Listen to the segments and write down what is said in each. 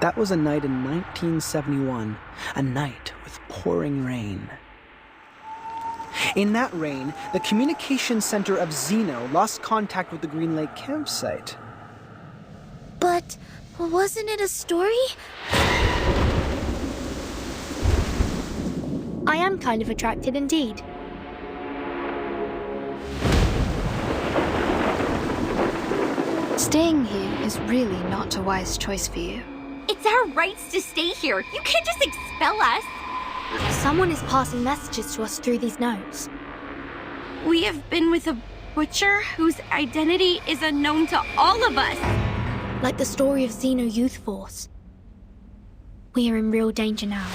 That was a night in 1971, a night with pouring rain. In that rain, the communication center of Xeno lost contact with the Green Lake campsite. But wasn't it a story? I am kind of attracted indeed. Staying here is really not a wise choice for you. It's our rights to stay here. You can't just expel us. Someone is passing messages to us through these notes. We have been with a butcher whose identity is unknown to all of us. Like the story of Xeno Youth Force. We are in real danger now.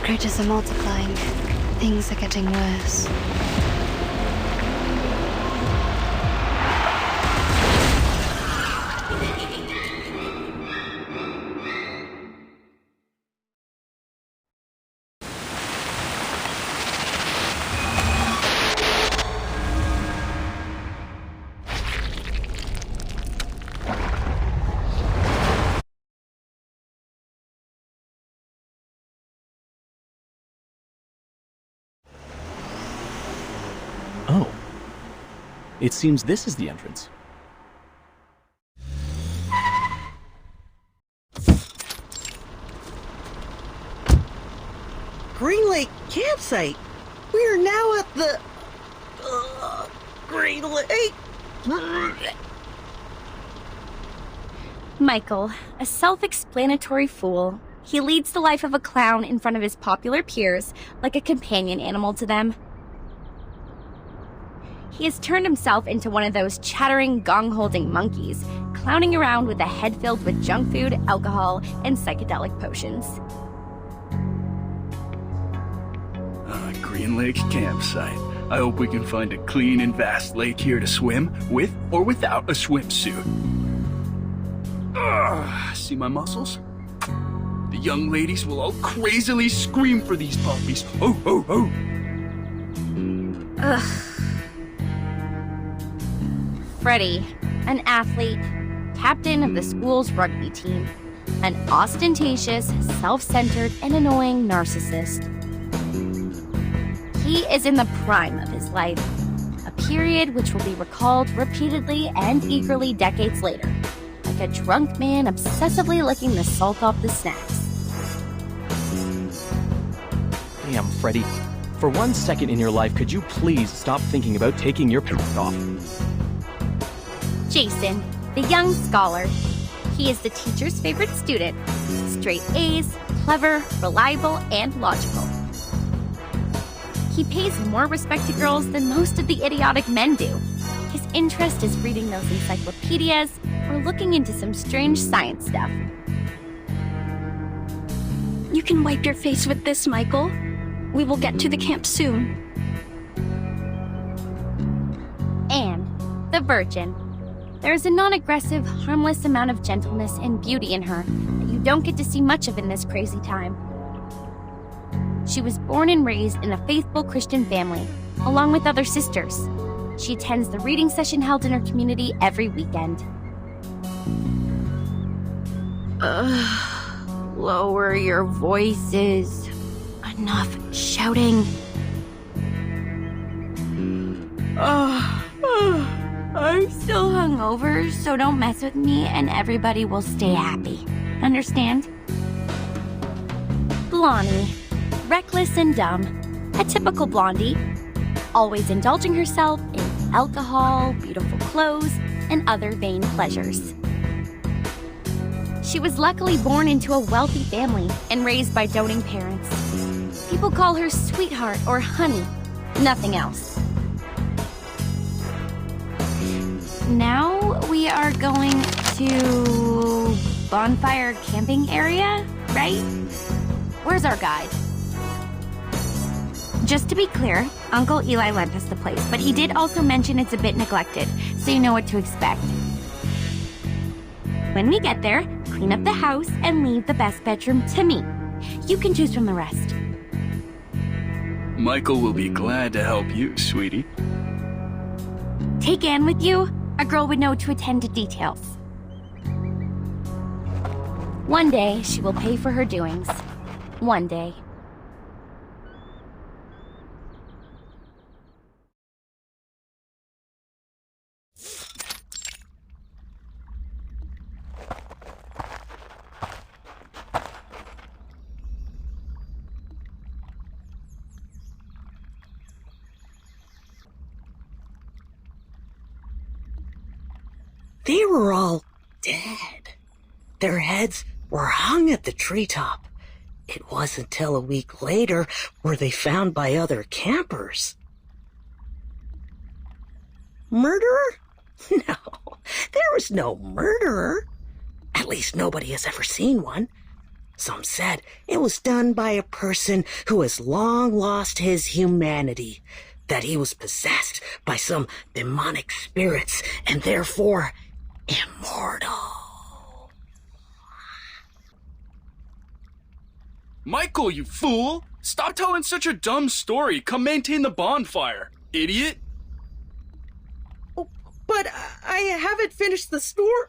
Critters are multiplying. Things are getting worse. Oh. It seems this is the entrance. Green Lake campsite. We are now at the... Green Lake... Michael, a self-explanatory fool. He leads the life of a clown in front of his popular peers, like a companion animal to them. He has turned himself into one of those chattering, gong-holding monkeys, clowning around with a head filled with junk food, alcohol, and psychedelic potions. Green Lake campsite. I hope we can find a clean and vast lake here to swim, with or without a swimsuit. See my muscles? The young ladies will all crazily scream for these puppies. Ho, ho, ho! Freddie, an athlete, captain of the school's rugby team, an ostentatious, self-centered, and annoying narcissist. He is in the prime of his life, a period which will be recalled repeatedly and eagerly decades later, like a drunk man obsessively licking the salt off the snacks. Damn, Freddie. For 1 second in your life, could you please stop thinking about taking your pants off? Jason, the young scholar. He is the teacher's favorite student. Straight A's, clever, reliable, and logical. He pays more respect to girls than most of the idiotic men do. His interest is reading those encyclopedias or looking into some strange science stuff. You can wipe your face with this, Michael. We will get to the camp soon. And the virgin. There is a non-aggressive, harmless amount of gentleness and beauty in her that you don't get to see much of in this crazy time. She was born and raised in a faithful Christian family, along with other sisters. She attends the reading session held in her community every weekend. Lower your voices. Enough shouting. I'm still hungover, so don't mess with me and everybody will stay happy. Understand? Blondie. Reckless and dumb. A typical blondie. Always indulging herself in alcohol, beautiful clothes, and other vain pleasures. She was luckily born into a wealthy family and raised by doting parents. People call her sweetheart or honey. Nothing else. Now we are going to bonfire camping area, right? Where's our guide? Just to be clear, Uncle Eli lent us the place, but he did also mention it's a bit neglected, so you know what to expect. When we get there, clean up the house and leave the best bedroom to me. You can choose from the rest. Michael will be glad to help you, sweetie. Take Anne with you. A girl would know to attend to details. One day, she will pay for her doings. One day. They were all dead. Their heads were hung at the treetop. It wasn't till a week later were they found by other campers. Murderer? No, there was no murderer. At least nobody has ever seen one. Some said it was done by a person who has long lost his humanity, that he was possessed by some demonic spirits and therefore immortal. Michael, you fool! Stop telling such a dumb story. Come maintain the bonfire, idiot. Oh, but I haven't finished the story.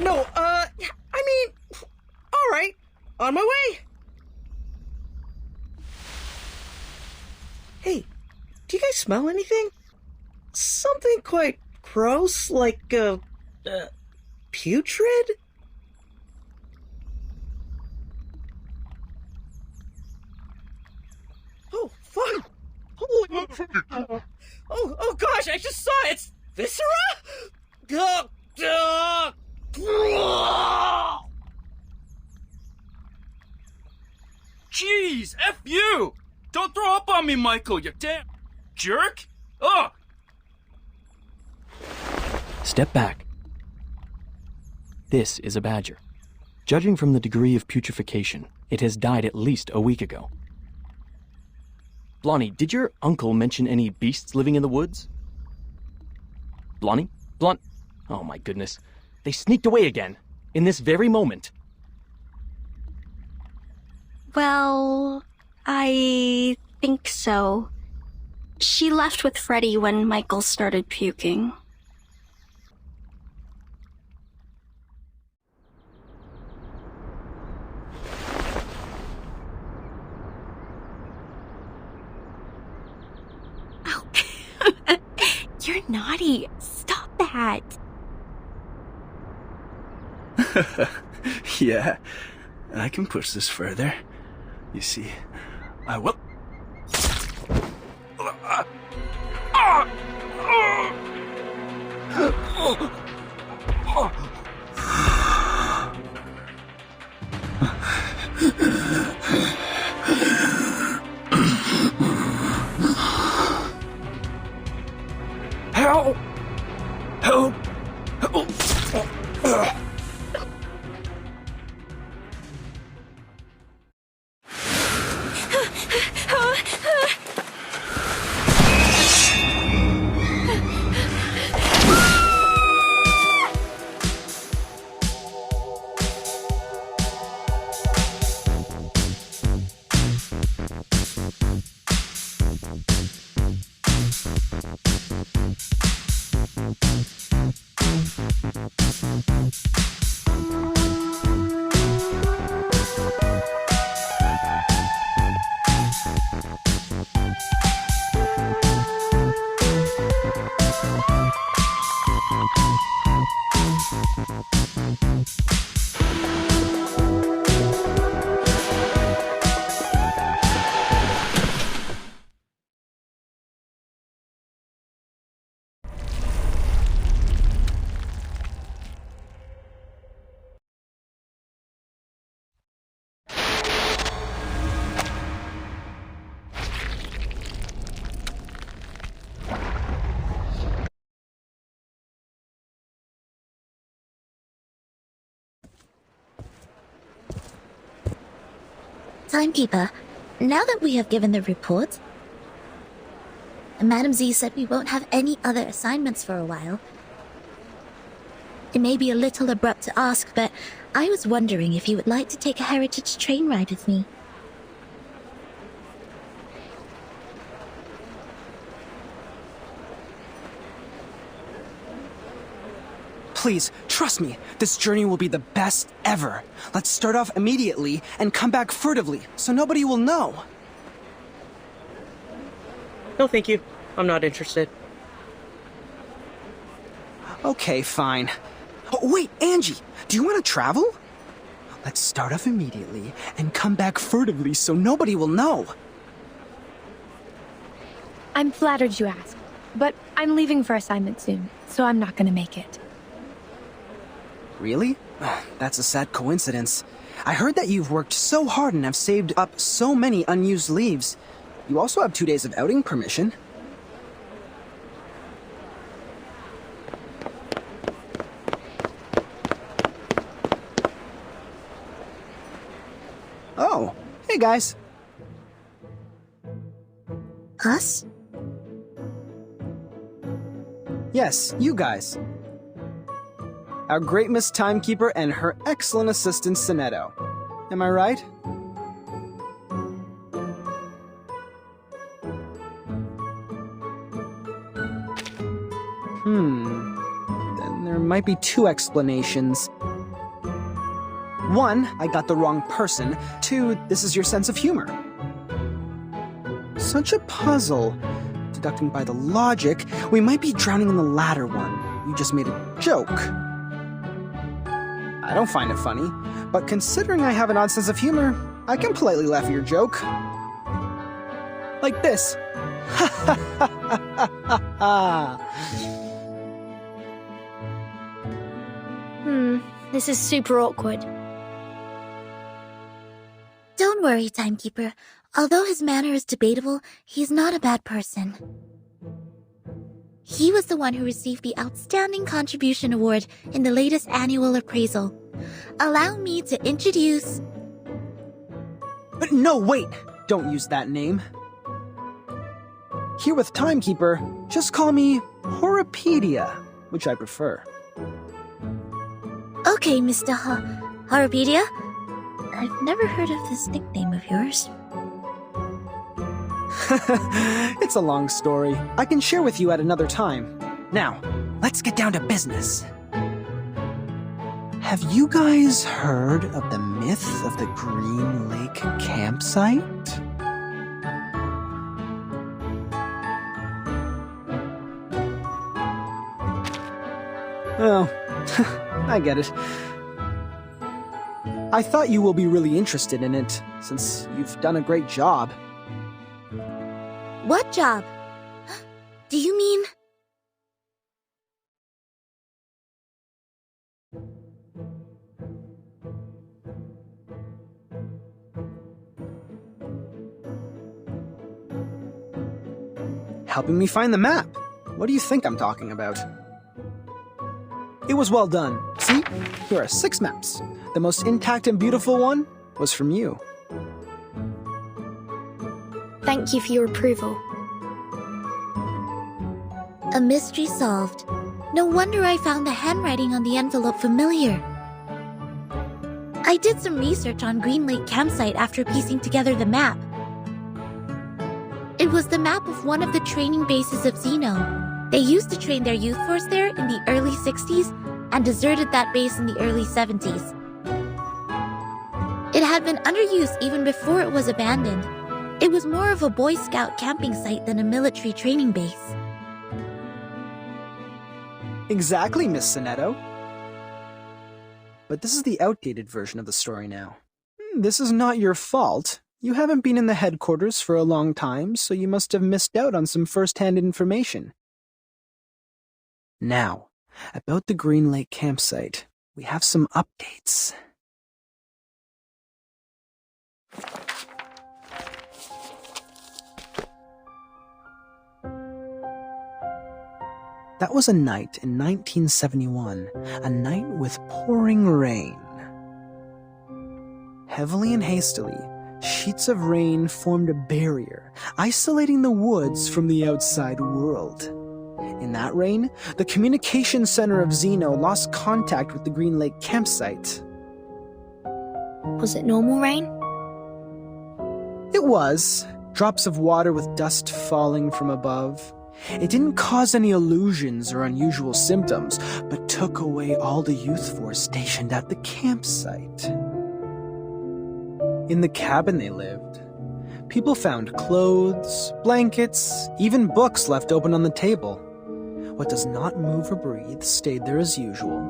No, I mean, all right, on my way. Hey, do you guys smell anything? Something quite gross, like, putrid? Oh, fuck! Holy... Oh gosh, I just saw it! It's viscera? Jeez, F you! Don't throw up on me, Michael, you damn jerk! Ugh! Step back. This is a badger. Judging from the degree of putrefaction, it has died at least a week ago. Blondie, did your uncle mention any beasts living in the woods? Blondie? Oh my goodness. They sneaked away again. In this very moment. Well, I think so. She left with Freddy when Michael started puking. You're naughty. Stop that. Yeah, I can push this further. You see, I will... Help! Help! Help! Timekeeper, now that we have given the report, Madam Z said we won't have any other assignments for a while. It may be a little abrupt to ask, but I was wondering if you would like to take a heritage train ride with me. Please, trust me, this journey will be the best ever. Let's start off immediately and come back furtively, so nobody will know. No, thank you. I'm not interested. Okay, fine. Oh, wait, Angie, do you want to travel? Let's start off immediately and come back furtively so nobody will know. I'm flattered you asked, but I'm leaving for assignment soon, so I'm not gonna make it. Really? That's a sad coincidence. I heard that you've worked so hard and have saved up so many unused leaves. You also have 2 days of outing permission. Oh, hey guys. Us? Yes, you guys. Our great Miss Timekeeper and her excellent assistant, Sonetto. Am I right? Then there might be 2 explanations. 1, I got the wrong person. 2, this is your sense of humor. Such a puzzle. Deducting by the logic, we might be drowning in the latter one. You just made a joke. I don't find it funny, but considering I have an odd sense of humor, I can politely laugh at your joke. Like this. Ha ha ha ha ha ha. This is super awkward. Don't worry, Timekeeper. Although his manner is debatable, he's not a bad person. He was the one who received the Outstanding Contribution Award in the latest annual appraisal. Allow me to introduce... But no, wait! Don't use that name. Here with Timekeeper, just call me Horopedia, which I prefer. Okay, Mr. Horopedia. I've never heard of this nickname of yours. It's a long story. I can share with you at another time. Now, let's get down to business. Have you guys heard of the myth of the Green Lake campsite? Oh, I get it. I thought you will be really interested in it, since you've done a great job. What job? Do you mean... Helping me find the map. What do you think I'm talking about? It was well done. See? Here are 6 maps. The most intact and beautiful one was from you. Thank you for your approval. A mystery solved. No wonder I found the handwriting on the envelope familiar. I did some research on Green Lake Campsite after piecing together the map. It was the map of one of the training bases of Xeno. They used to train their youth force there in the early 60s and deserted that base in the early 70s. It had been under use even before it was abandoned. It was more of a Boy Scout camping site than a military training base. Exactly, Miss Sonetto. But this is the outdated version of the story now. This is not your fault. You haven't been in the headquarters for a long time, so you must have missed out on some first-hand information. Now, about the Green Lake campsite, we have some updates. That was a night in 1971, a night with pouring rain. Heavily and hastily, sheets of rain formed a barrier, isolating the woods from the outside world. In that rain, the communication center of Zeno lost contact with the Green Lake campsite. Was it normal rain? It was. Drops of water with dust falling from above. It didn't cause any illusions or unusual symptoms, but took away all the youth force stationed at the campsite. In the cabin they lived, people found clothes, blankets, even books left open on the table. What does not move or breathe stayed there as usual,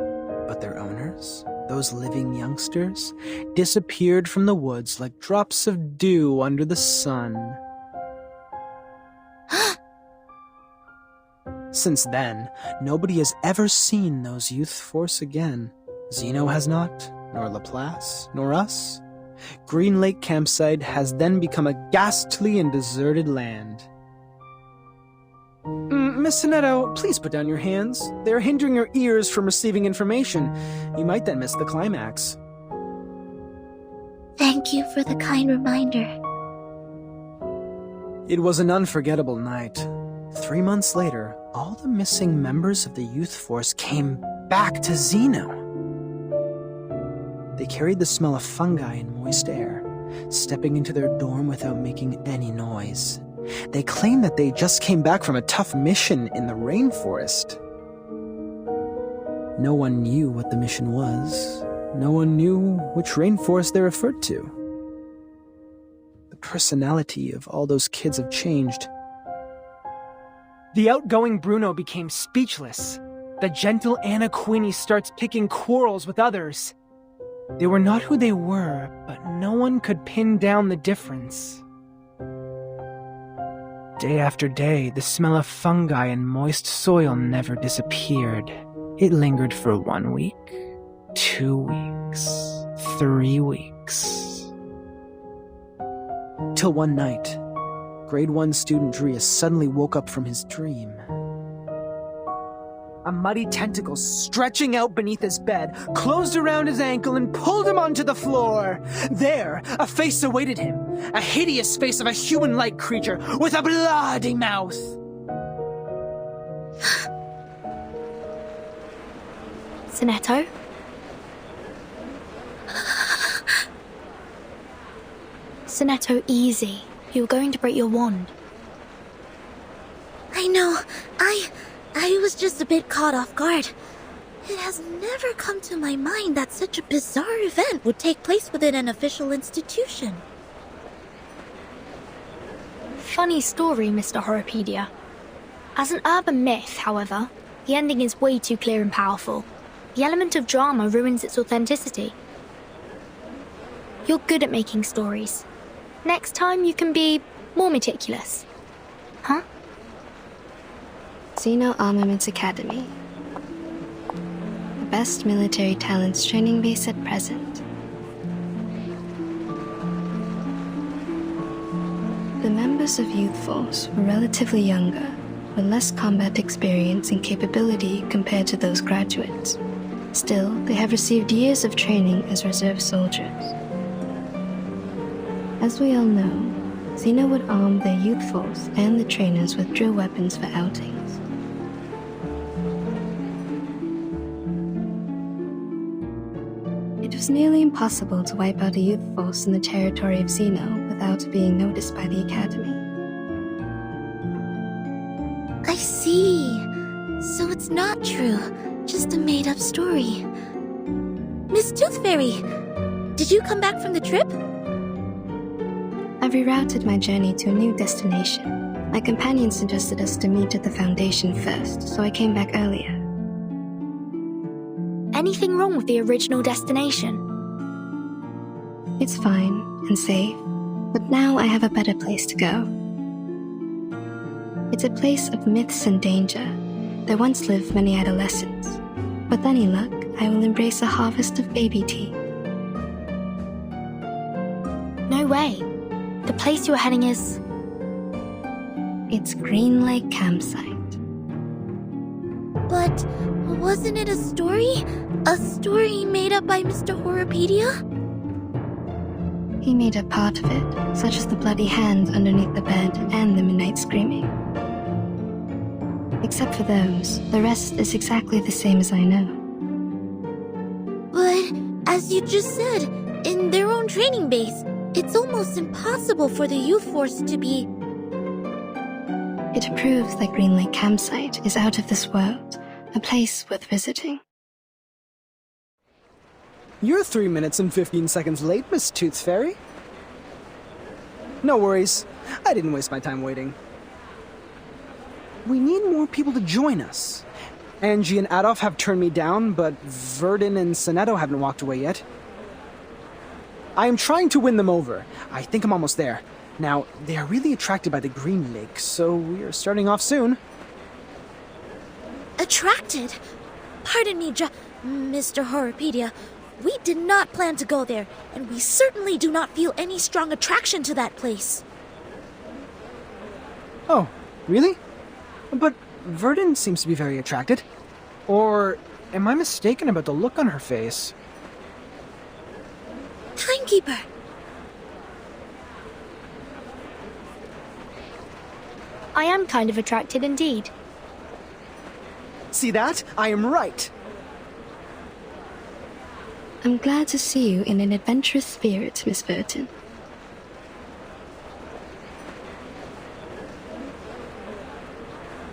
but their owners, those living youngsters, disappeared from the woods like drops of dew under the sun. Since then, nobody has ever seen those youth force again. Zeno has not, nor Laplace, nor us. Green Lake Campsite has then become a ghastly and deserted land. Miss Sonetto, please put down your hands. They are hindering your ears from receiving information. You might then miss the climax. Thank you for the kind reminder. It was an unforgettable night. 3 months later, all the missing members of the youth force came back to Zeno. They carried the smell of fungi and moist air, stepping into their dorm without making any noise. They claimed that they just came back from a tough mission in the rainforest. No one knew what the mission was. No one knew which rainforest they referred to. The personality of all those kids have changed. The outgoing Bruno became speechless. The gentle Anna Queenie starts picking quarrels with others. They were not who they were, but no one could pin down the difference. Day after day, the smell of fungi and moist soil never disappeared. It lingered for 1 week, 2 weeks, 3 weeks. Till one night, grade 1 student Drea suddenly woke up from his dream. A muddy tentacle stretching out beneath his bed closed around his ankle and pulled him onto the floor. There, a face awaited him, a hideous face of a human-like creature with a bloody mouth. Sonetto? Sonetto, easy. You're going to break your wand. I know. I was just a bit caught off guard. It has never come to my mind that such a bizarre event would take place within an official institution. Funny story, Mr. Horopedia. As an urban myth, however, the ending is way too clear and powerful. The element of drama ruins its authenticity. You're good at making stories. Next time you can be more meticulous. Huh? Zeno Armaments Academy. The best military talents training base at present. The members of Youth Force were relatively younger, with less combat experience and capability compared to those graduates. Still, they have received years of training as reserve soldiers. As we all know, Zeno would arm their youth force and the trainers with drill weapons for outings. It was nearly impossible to wipe out a youth force in the territory of Zeno without being noticed by the Academy. I see. So it's not true, just a made-up story. Miss Tooth Fairy, did you come back from the trip? I've rerouted my journey to a new destination. My companion suggested us to meet at the Foundation first, so I came back earlier. Anything wrong with the original destination? It's fine and safe, but now I have a better place to go. It's a place of myths and danger. There once lived many adolescents. With any luck, I will embrace a harvest of baby teeth. No way. The place you're heading is... It's Green Lake Campsite. But wasn't it a story? A story made up by Mr. Horopedia? He made up part of it, such as the bloody hand underneath the bed and the midnight screaming. Except for those, the rest is exactly the same as I know. But, as you just said, in their own training base, it's almost impossible for the youth force to be... It proves that Green Lake Campsite is out of this world, a place worth visiting. You're 3 minutes and 15 seconds late, Miss Tooth Fairy. No worries. I didn't waste my time waiting. We need more people to join us. Angie and Adolf have turned me down, but Verdun and Sonetto haven't walked away yet. I am trying to win them over. I think I'm almost there. Now, they are really attracted by the Green Lake, so we are starting off soon. Attracted? Pardon me, Mr. Horrorpedia. We did not plan to go there, and we certainly do not feel any strong attraction to that place. Oh, really? But Verdun seems to be very attracted. Or am I mistaken about the look on her face? Timekeeper! I am kind of attracted indeed. See that? I am right. I'm glad to see you in an adventurous spirit, Miss Burton.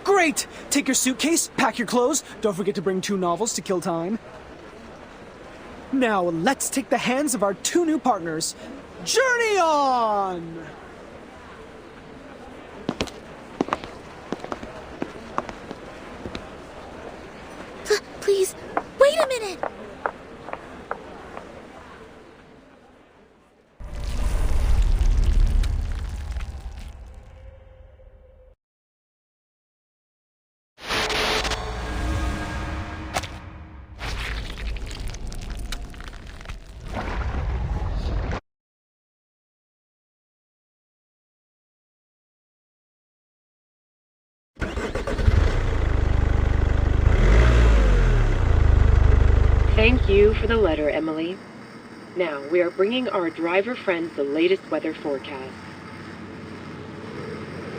Great! Take your suitcase, pack your clothes, don't forget to bring 2 novels to kill time. Now, let's take the hands of our 2 new partners. Journey on! Please, wait a minute! Thank you for the letter, Emily. Now, we are bringing our driver friends the latest weather forecast.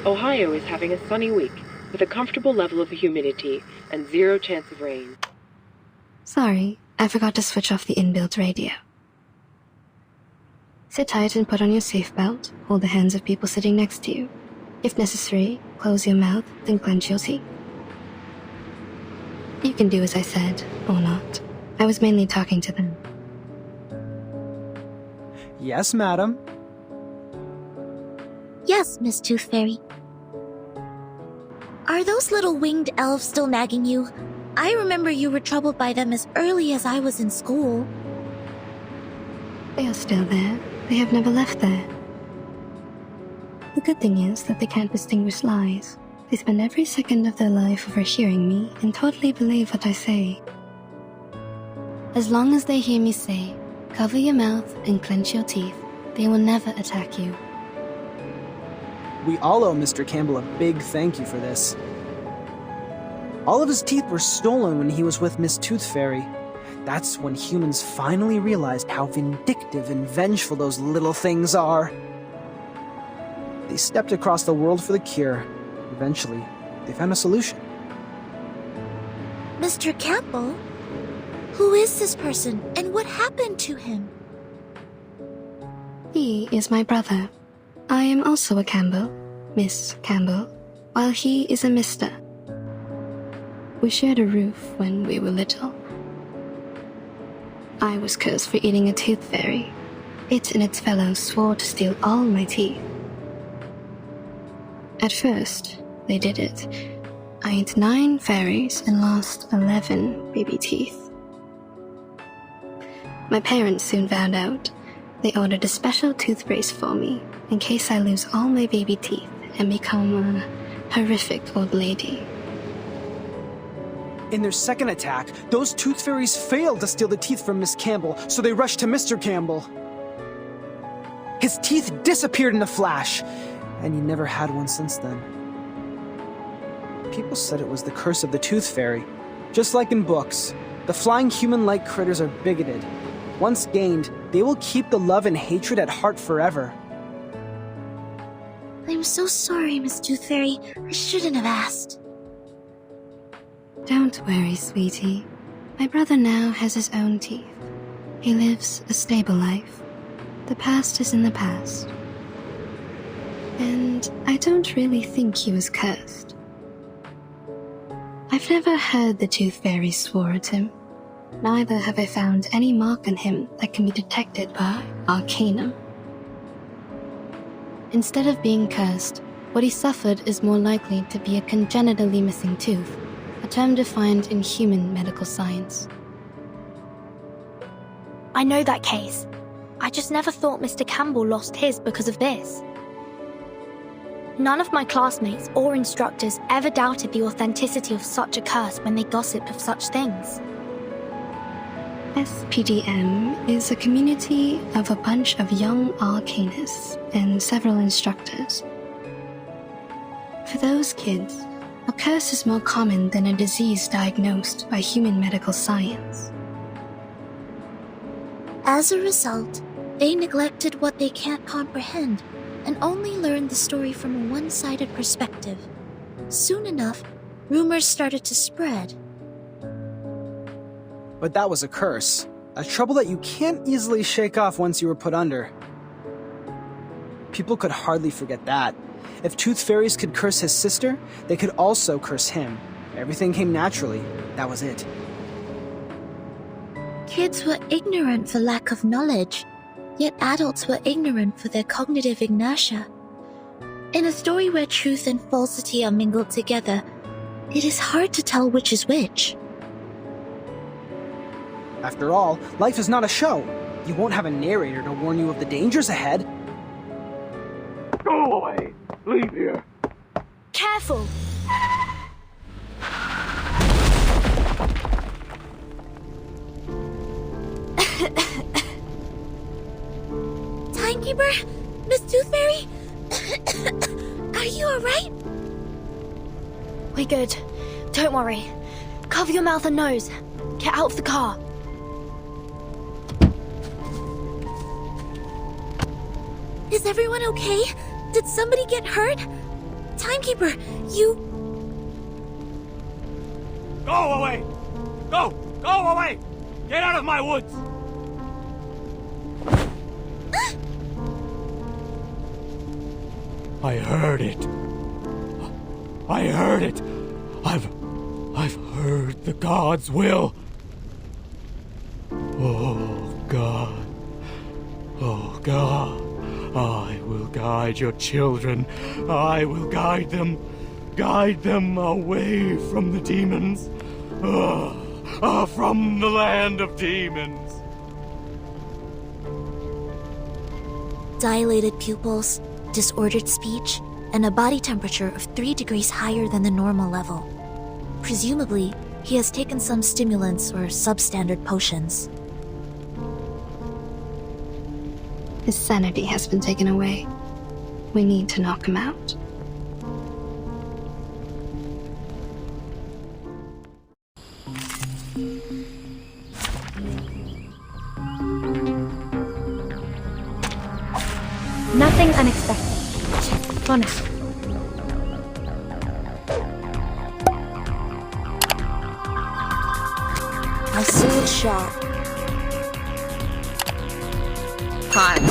Ohio is having a sunny week, with a comfortable level of humidity and 0 chance of rain. Sorry, I forgot to switch off the inbuilt radio. Sit tight and put on your seatbelt. Hold the hands of people sitting next to you. If necessary, close your mouth, then clench your teeth. You can do as I said, or not. I was mainly talking to them. Yes, madam. Yes, Miss Tooth Fairy. Are those little winged elves still nagging you? I remember you were troubled by them as early as I was in school. They are still there. They have never left there. The good thing is that they can't distinguish lies. They spend every second of their life overhearing me and totally believe what I say. As long as they hear me say, cover your mouth and clench your teeth, they will never attack you. We all owe Mr. Campbell a big thank you for this. All of his teeth were stolen when he was with Miss Tooth Fairy. That's when humans finally realized how vindictive and vengeful those little things are. They stepped across the world for the cure. Eventually, they found a solution. Mr. Campbell? Who is this person, and what happened to him? He is my brother. I am also a Campbell, Miss Campbell, while he is a Mr. We shared a roof when we were little. I was cursed for eating a tooth fairy. It and its fellows swore to steal all my teeth. At first, they did it. I ate 9 fairies and lost 11 baby teeth. My parents soon found out. They ordered a special tooth brace for me, in case I lose all my baby teeth and become a horrific old lady. In their second attack, those tooth fairies failed to steal the teeth from Miss Campbell, so they rushed to Mr. Campbell. His teeth disappeared in a flash, and he never had one since then. People said it was the curse of the tooth fairy. Just like in books, the flying human-like critters are bigoted. Once gained, they will keep the love and hatred at heart forever. I'm so sorry, Miss Tooth Fairy. I shouldn't have asked. Don't worry, sweetie. My brother now has his own teeth. He lives a stable life. The past is in the past. And I don't really think he was cursed. I've never heard the Tooth Fairy swore at him. Neither have I found any mark on him that can be detected by Arcanum. Instead of being cursed, what he suffered is more likely to be a congenitally missing tooth, a term defined in human medical science. I know that case. I just never thought Mr. Campbell lost his because of this. None of my classmates or instructors ever doubted the authenticity of such a curse when they gossiped of such things. SPDM is a community of a bunch of young arcanists and several instructors. For those kids, a curse is more common than a disease diagnosed by human medical science. As a result, they neglected what they can't comprehend and only learned the story from a one-sided perspective. Soon enough, rumors started to spread. But that was a curse. A trouble that you can't easily shake off once you were put under. People could hardly forget that. If Tooth Fairies could curse his sister, they could also curse him. Everything came naturally. That was it. Kids were ignorant for lack of knowledge, yet adults were ignorant for their cognitive inertia. In a story where truth and falsity are mingled together, it is hard to tell which is which. After all, life is not a show. You won't have a narrator to warn you of the dangers ahead. Go away! Leave here! Careful! Timekeeper? Miss Tooth Fairy? Are you alright? We're good. Don't worry. Cover your mouth and nose. Get out of the car. Is everyone okay? Did somebody get hurt? Timekeeper, you... Go away! Go! Go away! Get out of my woods! I heard it. I heard it. I've heard the gods' will. Oh, God. Oh, God. I will guide your children. I will guide them. Guide them away from the demons. From the land of demons. Dilated pupils, disordered speech, and a body temperature of 3 degrees higher than the normal level. Presumably, he has taken some stimulants or substandard potions. His sanity has been taken away. We need to knock him out. Nothing unexpected. Go now. My sword sharp. Hot.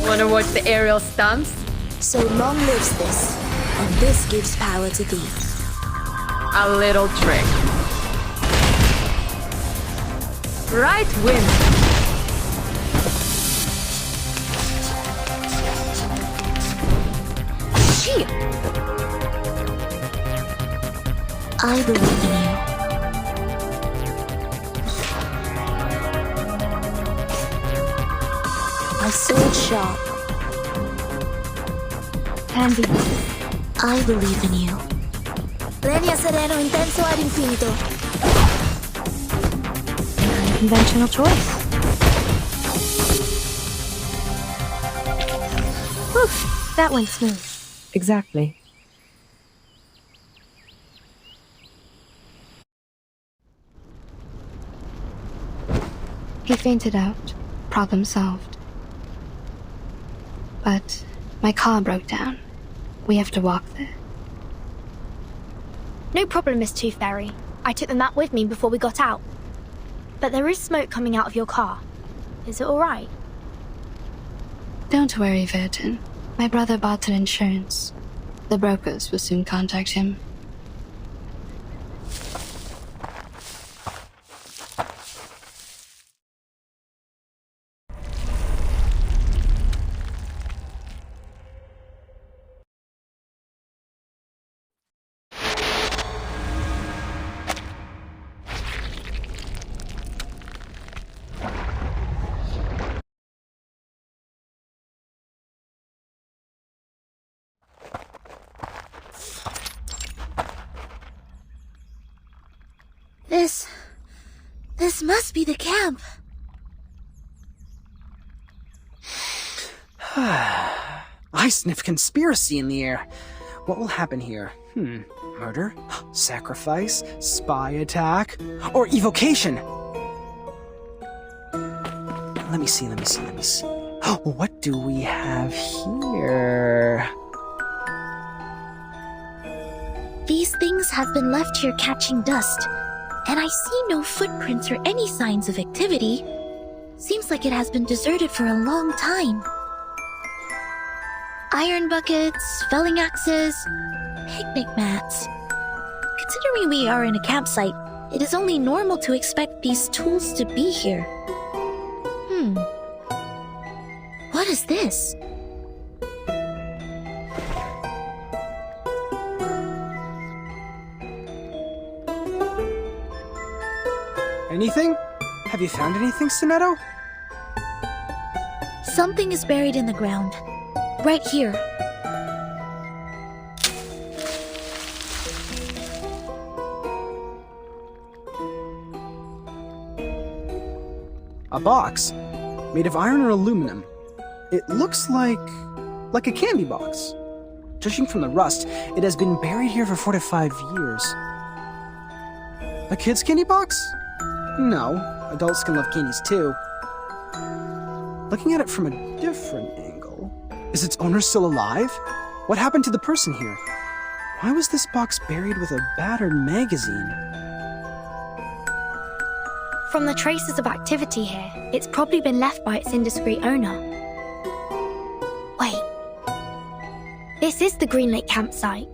Wanna watch the aerial stunts? So long lives this, and this gives power to thee. A little trick. Right wind. Shit. I believe in you. My sword sharp. Handy. I believe in you. Lenia sereno intenso ad infinito. Unconventional choice. Whew, that went smooth. Exactly. He fainted out. Problem solved. But my car broke down. We have to walk there. No problem, Miss Tooth Fairy. I took the map with me before we got out. But there is smoke coming out of your car. Is it alright? Don't worry, Verton. My brother bought an insurance. The brokers will soon contact him. This must be the camp. I sniff conspiracy in the air. What will happen here? Murder? Sacrifice? Spy attack? Or evocation? Let me see. What do we have here? These things have been left here catching dust, and I see no footprints or any signs of activity. Seems like it has been deserted for a long time. Iron buckets, felling axes, picnic mats. Considering we are in a campsite, it is only normal to expect these tools to be here. What is this? Anything? Have you found anything, Sonetto? Something is buried in the ground. Right here. A box? Made of iron or aluminum? It looks like a candy box. Judging from the rust, it has been buried here for 4 to 5 years. A kid's candy box? No, adults can love candies too. Looking at it from a different angle, is its owner still alive? What happened to the person here? Why was this box buried with a battered magazine? From the traces of activity here, it's probably been left by its indiscreet owner. Wait. This is the Green Lake campsite.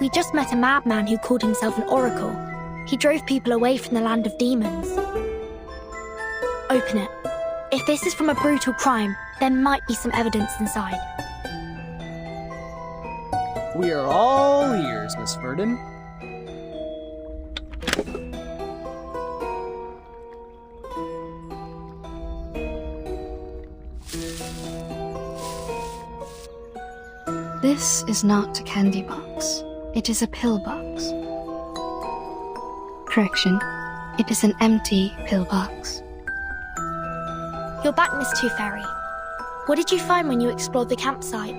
We just met a madman who called himself an oracle. He drove people away from the land of demons. Open it. If this is from a brutal crime, there might be some evidence inside. We are all ears, Miss Verdon. This is not a candy box. It is a pillbox. Correction. It is an empty pillbox. You're back, Miss Tooth Fairy. What did you find when you explored the campsite?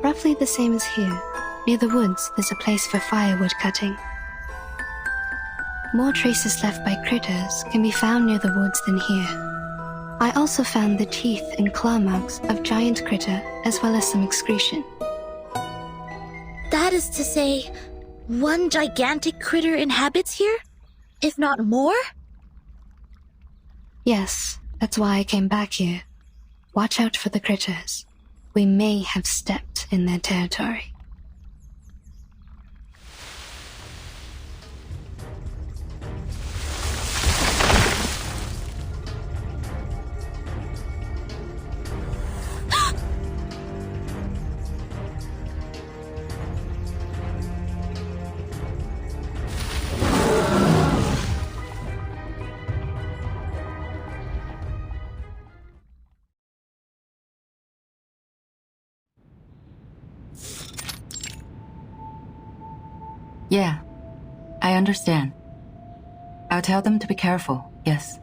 Roughly the same as here. Near the woods, there's a place for firewood cutting. More traces left by critters can be found near the woods than here. I also found the teeth and claw marks of giant critter, as well as some excretion. That is to say, one gigantic critter inhabits here? If not more? Yes, that's why I came back here. Watch out for the critters. We may have stepped in their territory. Yeah, I understand. I'll tell them to be careful, yes.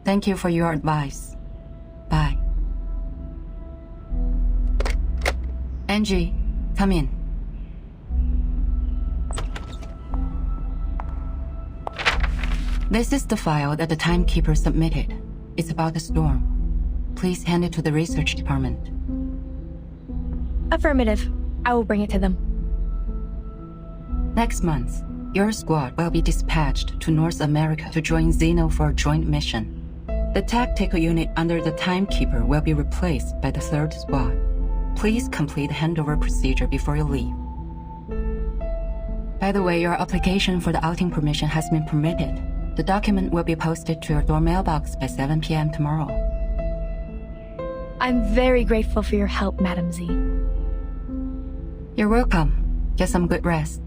Thank you for your advice. Bye. Angie, come in. This is the file that the timekeeper submitted. It's about the storm. Please hand it to the research department. Affirmative. I will bring it to them. Next month, your squad will be dispatched to North America to join Xeno for a joint mission. The tactical unit under the timekeeper will be replaced by the 3rd squad. Please complete the handover procedure before you leave. By the way, your application for the outing permission has been permitted. The document will be posted to your door mailbox by 7 p.m. tomorrow. I'm very grateful for your help, Madam Z. You're welcome. Get some good rest.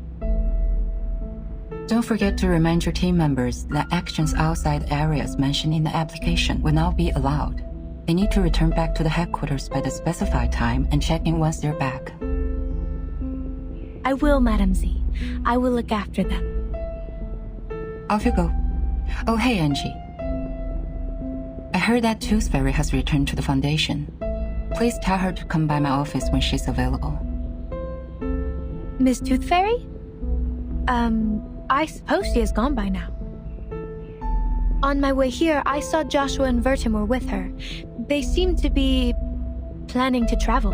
Don't forget to remind your team members that actions outside areas mentioned in the application will not be allowed. They need to return back to the headquarters by the specified time and check in once they're back. I will, Madam Z. I will look after them. Off you go. Oh, hey, Angie. I heard that Tooth Fairy has returned to the Foundation. Please tell her to come by my office when she's available. Miss Tooth Fairy? I suppose she is gone by now. On my way here, I saw Joshua and Vertimore with her. They seem to be planning to travel.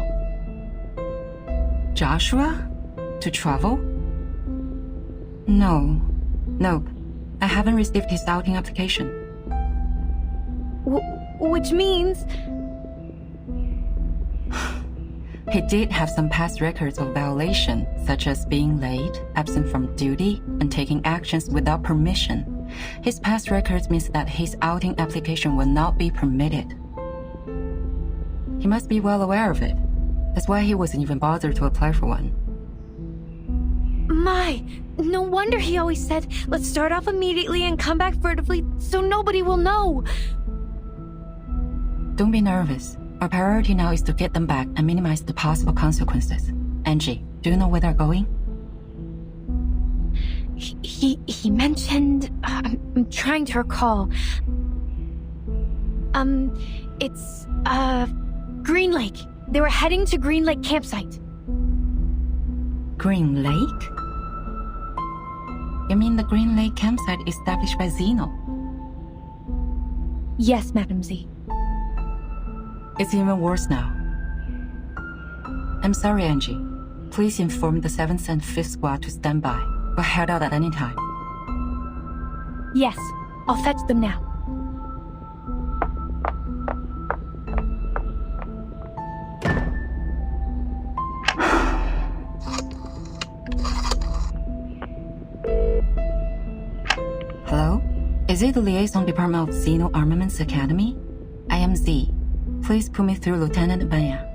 Joshua? To travel? No. Nope. I haven't received his outing application. Which means... He did have some past records of violation, such as being late, absent from duty, and taking actions without permission. His past records means that his outing application will not be permitted. He must be well aware of it. That's why he wasn't even bothered to apply for one. My, no wonder he always said, let's start off immediately and come back furtively so nobody will know. Don't be nervous. Our priority now is to get them back and minimize the possible consequences. Angie, do you know where they're going? He mentioned... I'm trying to recall. It's, Green Lake. They were heading to Green Lake campsite. Green Lake? You mean the Green Lake campsite established by Xeno? Yes, Madam Z. It's even worse now. I'm sorry, Angie. Please inform the 7th and 5th squad to stand by. We'll head out at any time. Yes, I'll fetch them now. Hello? Is it the Liaison Department of Xeno Armaments Academy? I am Z. Please put me through Lieutenant Banya.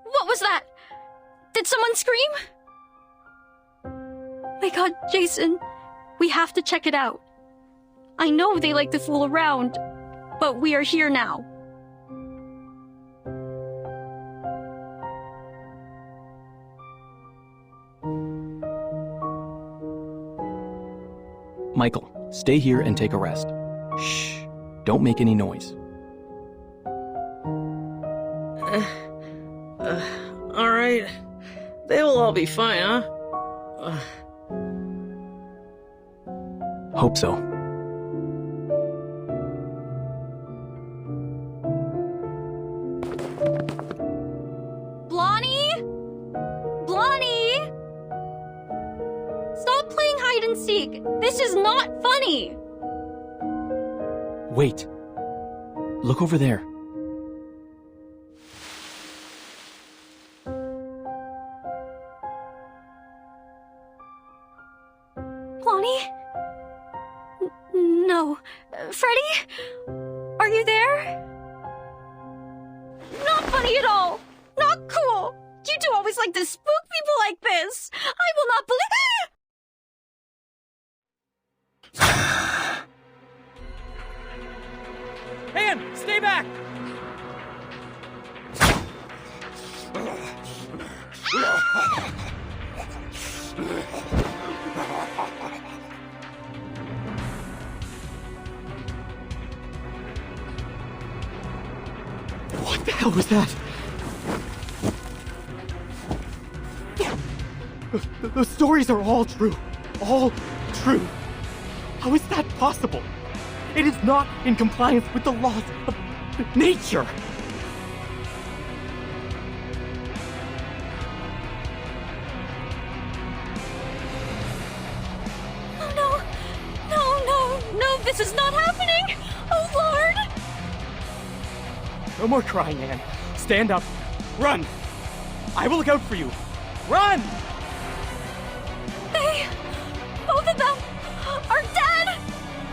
What was that? Did someone scream? My god, Jason. We have to check it out. I know they like to fool around, but we are here now. Michael, stay here and take a rest. Shh. Don't make any noise. All right. They will all be fine, huh? Hope so. Blondie? Blondie? Stop playing hide and seek. This is not funny. Wait. Look over there. Blondie? No. Freddy? Are you there? Not funny at all. Not cool. You two always always like to spook people like this. I will not believe. Anne, stay back! What the hell was that? The stories are all true. All true. How is that possible? It is not in compliance with the laws of nature. No, this is not happening! Oh, Lord! No more crying, Anne. Stand up. Run! I will look out for you. Run! Both of them are dead!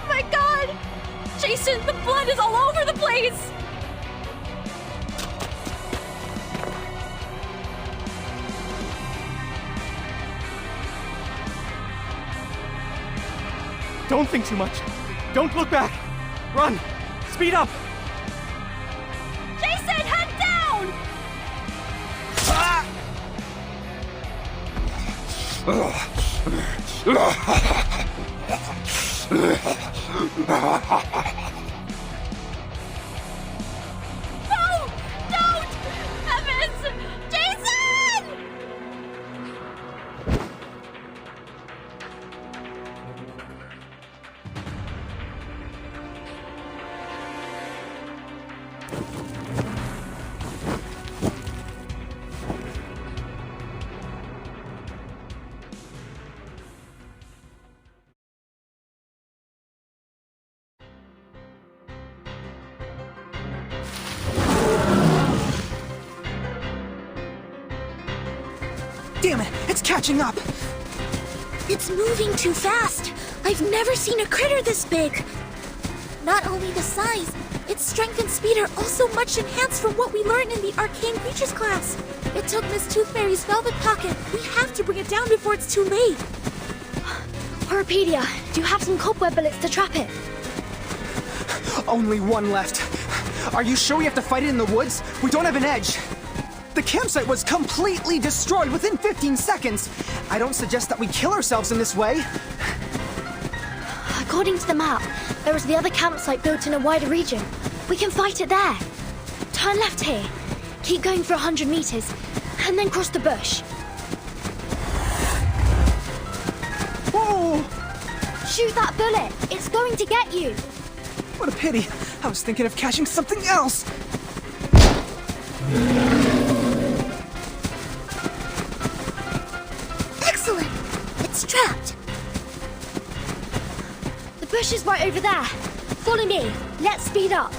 My God! Jason, the blood is all over the place! Don't think too much. Don't look back. Run! Speed up! Jason, head down! No! Don't! Evans! Jason! Damn it, it's catching up! It's moving too fast. I've never seen a critter this big. Not only the size, its strength and speed are also much enhanced from what we learned in the Arcane Creatures class. It took Miss Tooth Fairy's velvet pocket. We have to bring it down before it's too late. Horopedia, do you have some cobweb bullets to trap it? Only one left. Are you sure we have to fight it in the woods? We don't have an edge. The campsite was completely destroyed within 15 seconds. I don't suggest that we kill ourselves in this way. According to the map, there is the other campsite built in a wider region. We can fight it there. Turn left here. Keep going for 100 meters, and then cross the bush. Whoa! Shoot that bullet. It's going to get you. What a pity. I was thinking of catching something else. Excellent! It's trapped. The bush is right over there. Follow me. Let's speed up.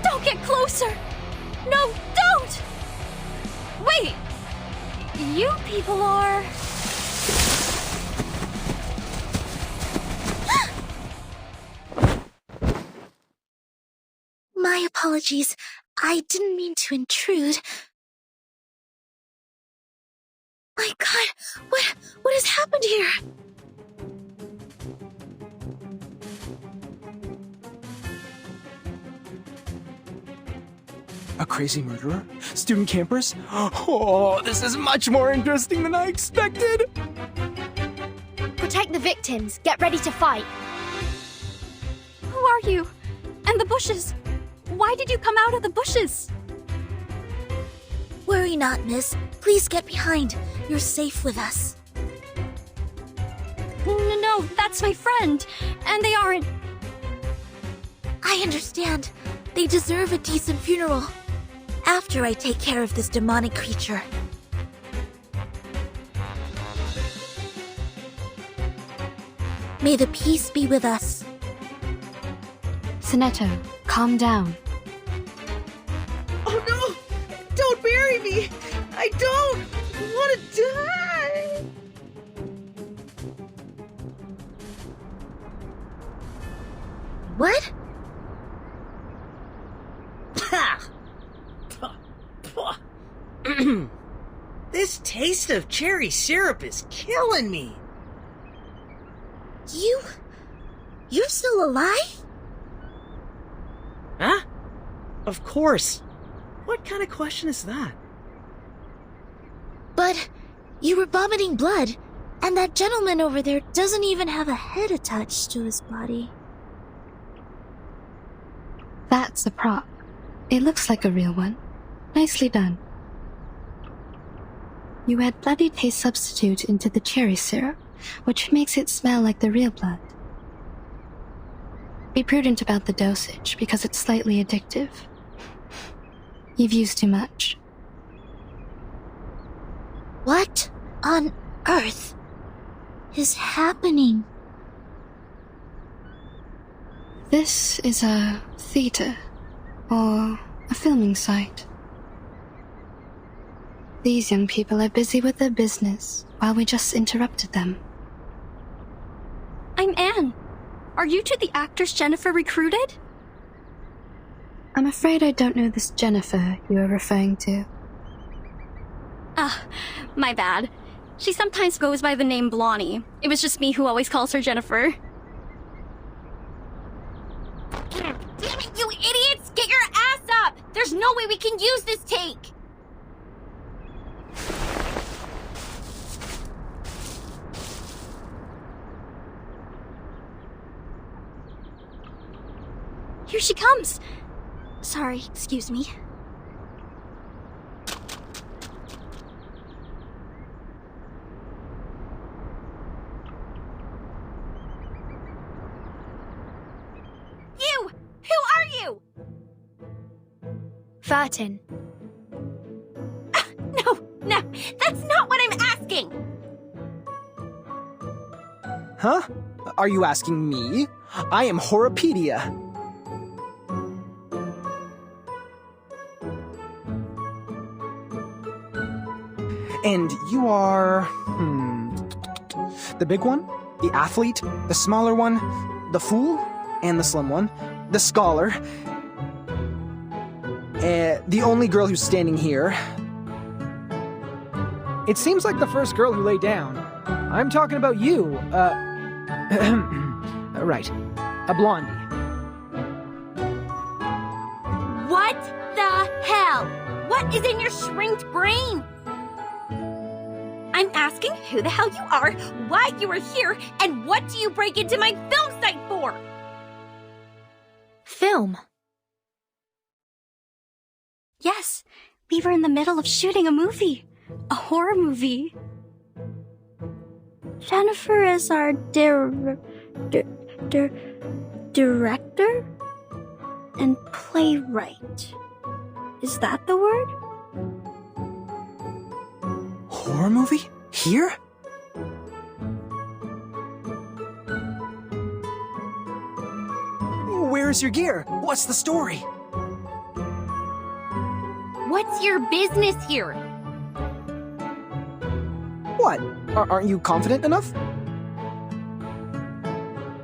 Don't get closer! No, don't! Wait! You people are... My apologies. I didn't mean to intrude. My God, what has happened here? A crazy murderer? Student campers? Oh, this is much more interesting than I expected! Protect the victims. Get ready to fight. Who are you? And the bushes? Why did you come out of the bushes? Worry not, miss. Please get behind. You're safe with us. No, that's my friend. And they aren't... I understand. They deserve a decent funeral. After I take care of this demonic creature. May the peace be with us. Sonetto, calm down. Oh no! Don't bury me! I don't want to die! What? This taste of cherry syrup is killing me. You're still alive? Huh? Of course. What kind of question is that? But you were vomiting blood, and that gentleman over there doesn't even have a head attached to his body. That's a prop. It looks like a real one. Nicely done. You add bloody taste substitute into the cherry syrup, which makes it smell like the real blood. Be prudent about the dosage, because it's slightly addictive. You've used too much. What on earth is happening? This is a theater, or a filming site. These young people are busy with their business, while we just interrupted them. I'm Anne. Are you two the actress Jennifer recruited? I'm afraid I don't know this Jennifer you are referring to. Ah, my bad. She sometimes goes by the name Blondie. It was just me who always calls her Jennifer. Damn it, you idiots! Get your ass up! There's no way we can use this take! Here she comes! Sorry, excuse me. You! Who are you? Vertin. No, that's not what I'm asking! Huh? Are you asking me? I am Horopedia. And you are... The big one? The athlete? The smaller one? The fool? And the slim one? The scholar? The only girl who's standing here? It seems like the first girl who lay down. I'm talking about you. Right. A blondie. What the hell? What is in your shrinked brain? I'm asking who the hell you are, why you are here, and what do you break into my film site for? Film? Yes, we were in the middle of shooting a movie. A horror movie. Jennifer is our director? And playwright. Is that the word? Horror movie? Here? Where's your gear? What's the story? What's your business here? What? Aren't you confident enough?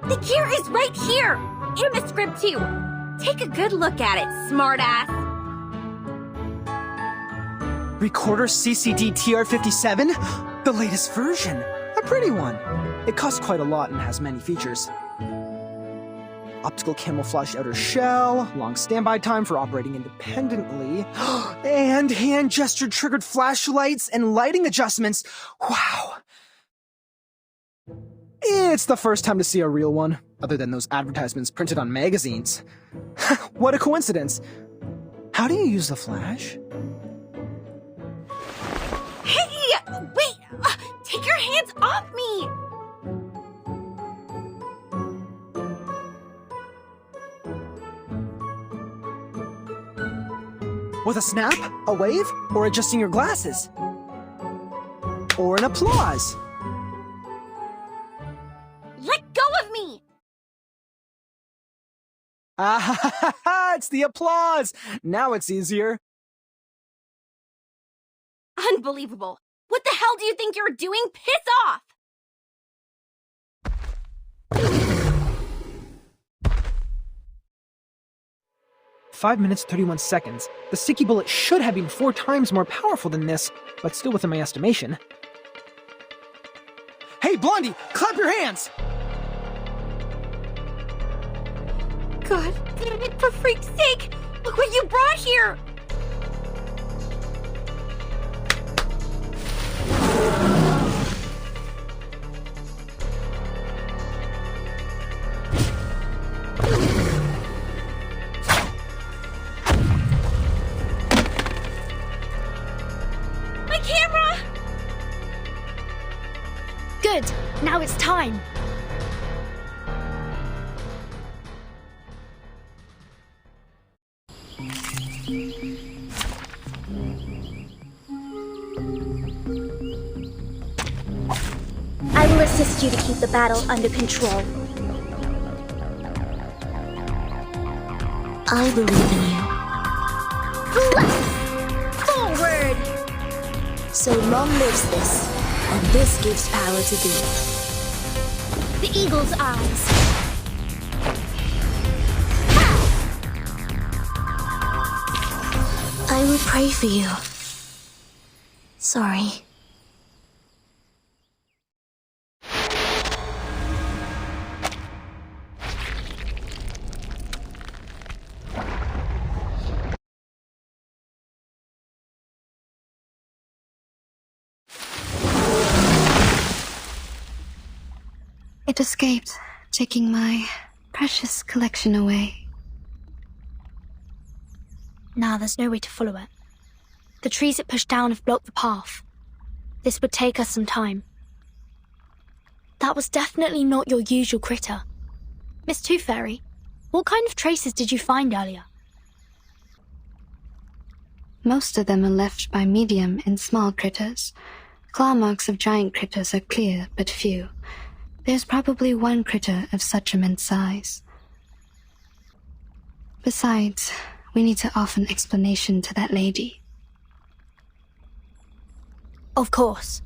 The gear is right here! In the script too! Take a good look at it, smartass! Recorder CCD TR57? The latest version. A pretty one. It costs quite a lot and has many features. Optical camouflage outer shell, long standby time for operating independently, and hand gesture triggered flashlights and lighting adjustments. Wow. It's the first time to see a real one. other than those advertisements printed on magazines. What a coincidence. How do you use the flash? Hey! Wait! Take your hands off me! With a snap, a wave, or adjusting your glasses? Or an applause? Let go of me! Ah ha ha ha! It's the applause! Now it's easier. Unbelievable. What the hell do you think you're doing? Piss off! 5 minutes, 31 seconds. The sticky bullet should have been 4 times more powerful than this, but still within my estimation. Hey, Blondie! Clap your hands! God damn it, for freak's sake! Look what you brought here! My camera! Good. Now it's time. I will assist you to keep the battle under control. I believe in you. Left! Forward! So long lives this, and this gives power to do. The eagle's eyes. I will pray for you. Sorry. It escaped, taking my precious collection away. Now there's no way to follow it. The trees it pushed down have blocked the path. This would take us some time. That was definitely not your usual critter. Miss Tooth Fairy, what kind of traces did you find earlier? Most of them are left by medium and small critters. Claw marks of giant critters are clear, but few. There's probably one critter of such immense size. Besides, we need to offer an explanation to that lady. Of course.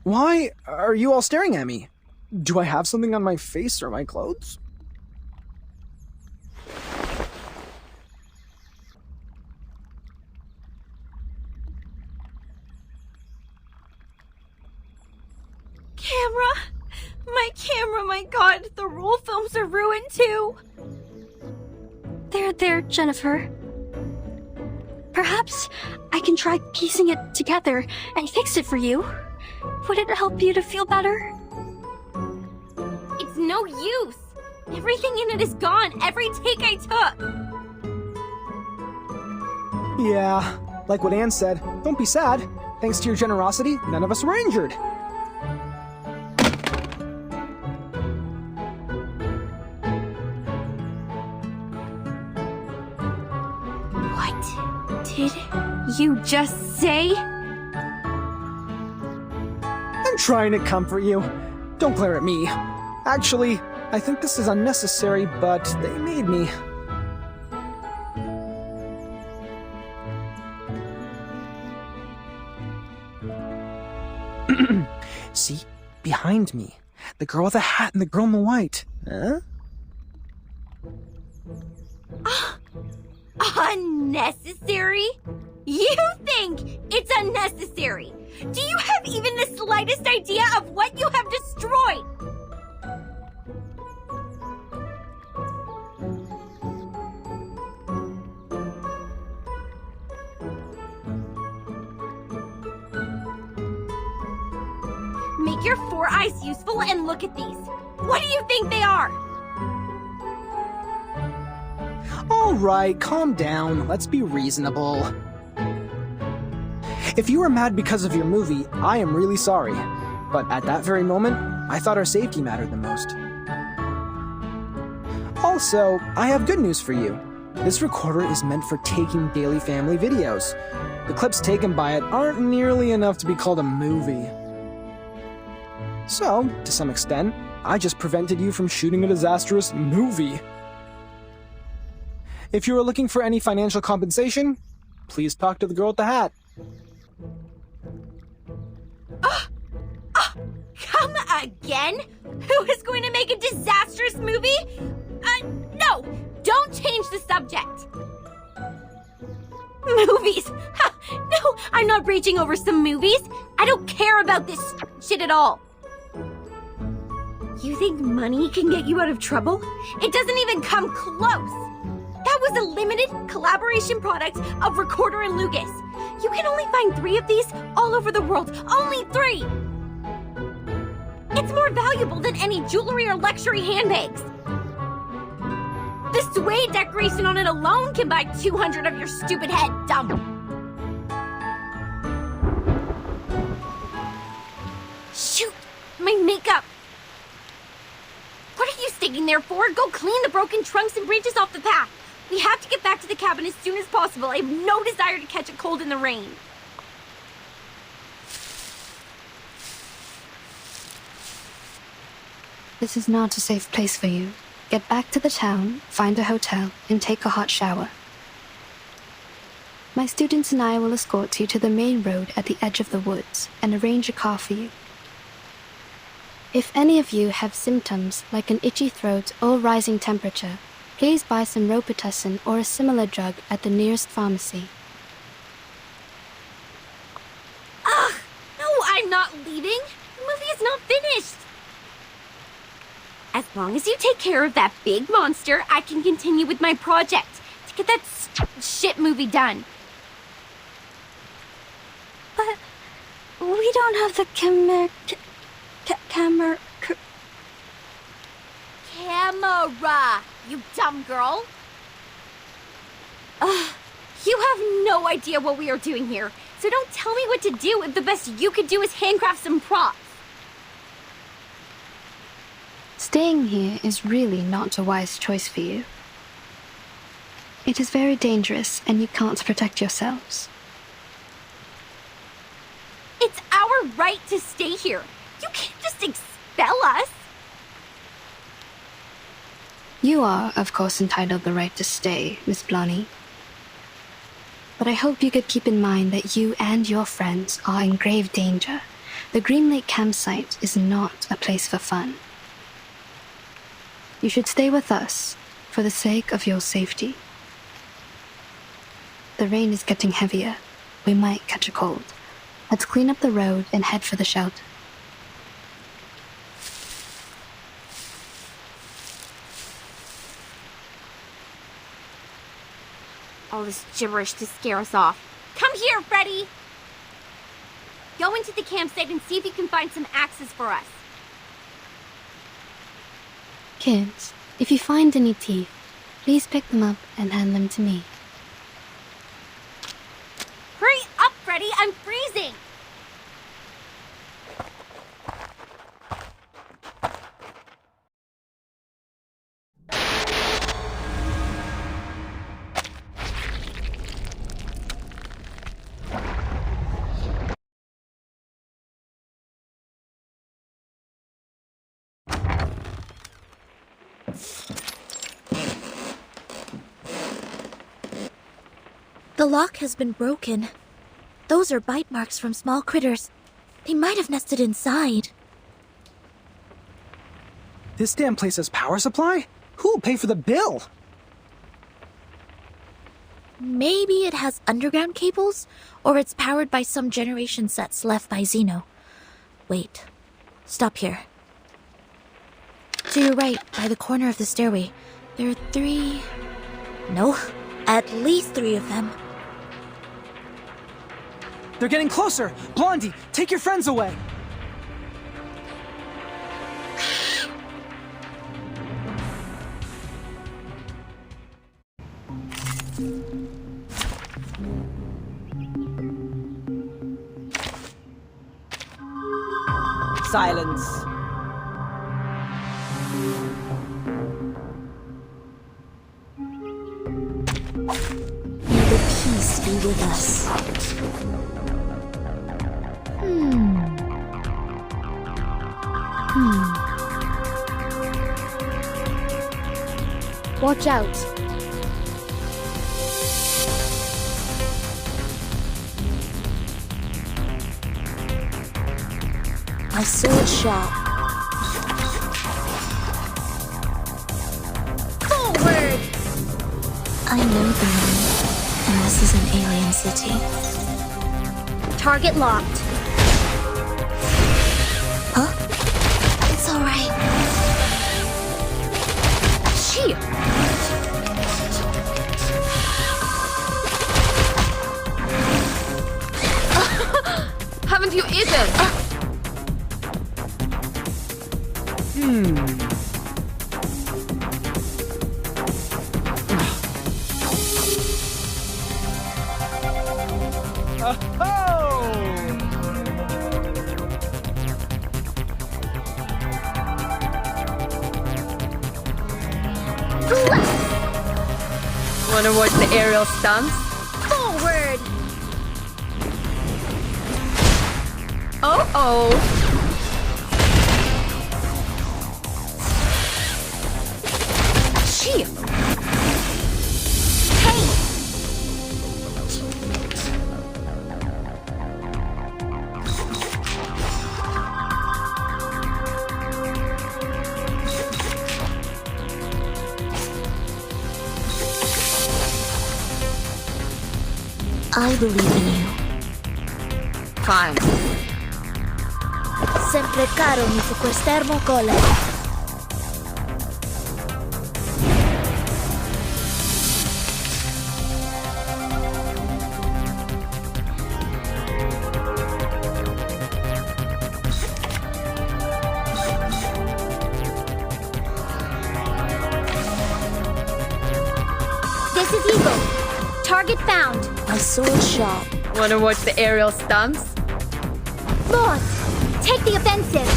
Why are you all staring at me? Do I have something on my face or my clothes? Camera, my god, the roll films are ruined too! There, Jennifer. Perhaps I can try piecing it together and fix it for you. Would it help you to feel better? It's no use! Everything in it is gone, every take I took! Yeah, like what Anne said, don't be sad. Thanks to your generosity, none of us were injured. Did you just say? I'm trying to comfort you. Don't glare at me. Actually, I think this is unnecessary, but they made me. See? Behind me. The girl with the hat and the girl in the white. Huh? Unnecessary? You think it's unnecessary? Do you have even the slightest idea of what you have destroyed? your 4 eyes useful? And look at these. What do you think they are? All right, calm down. Let's be reasonable. If you were mad because of your movie, I am really sorry. But at that very moment, I thought our safety mattered the most. Also, I have good news for you. This recorder is meant for taking daily family videos. The clips taken by it aren't nearly enough to be called a movie. So, to some extent, I just prevented you from shooting a disastrous movie. If you are looking for any financial compensation, please talk to the girl with the hat. Come again? Who is going to make a disastrous movie? No! Don't change the subject! Movies! Ha, no, I'm not raging over some movies. I don't care about this shit at all. You think money can get you out of trouble? It doesn't even come close. That was a limited collaboration product of Recorder and Lucas. You can only find 3 of these all over the world. Only 3! It's more valuable than any jewelry or luxury handbags. The suede decoration on it alone can buy 200 of your stupid head, dumb. Shoot! My makeup! What are you sticking there for? Go clean the broken trunks and branches off the path. We have to get back to the cabin as soon as possible. I have no desire to catch a cold in the rain. This is not a safe place for you. Get back to the town, find a hotel, and take a hot shower. My students and I will escort you to the main road at the edge of the woods and arrange a car for you. If any of you have symptoms like an itchy throat or rising temperature, please buy some Robitussin or a similar drug at the nearest pharmacy. Ugh! No, I'm not leaving. The movie is not finished. As long as you take care of that big monster, I can continue with my project to get that shit movie done. But we don't have the camera, you dumb girl. You have no idea what we are doing here, so don't tell me what to do if the best you could do is handcraft some props. Staying here is really not a wise choice for you. It is very dangerous and you can't protect yourselves. It's our right to stay here. You can't just expel us. You are, of course, entitled the right to stay, Miss Blonny. But I hope you could keep in mind that you and your friends are in grave danger. The Green Lake campsite is not a place for fun. You should stay with us for the sake of your safety. The rain is getting heavier. We might catch a cold. Let's clean up the road and head for the shelter. All this gibberish to scare us off. Come here, Freddy! Go into the campsite and see if you can find some axes for us. Kids, if you find any teeth, please pick them up and hand them to me. Hurry up, Freddy! I'm freezing! The lock has been broken. Those are bite marks from small critters. They might have nested inside. This damn place has power supply? Who'll pay for the bill? Maybe it has underground cables, or it's powered by some generation sets left by Zeno. Wait. Stop here. To your right, by the corner of the stairway, there are 3... No, at least 3 of them. They're getting closer! Blondie, take your friends away! silence. May the peace be with us. Watch out. My sword sharp. Forward! I know the moon, and this is an alien city. Target locked. Huh? It's alright. Shit! Haven't you eaten? Wanna watch the aerial stunts? Forward! Oh. Shit! Hey! I believe in you. Fine. Sempre caro mi fu quest'ermo collera. This is Eagle. Target found. My sword sharp. Wanna watch the aerial stunts? Boss, take the offensive.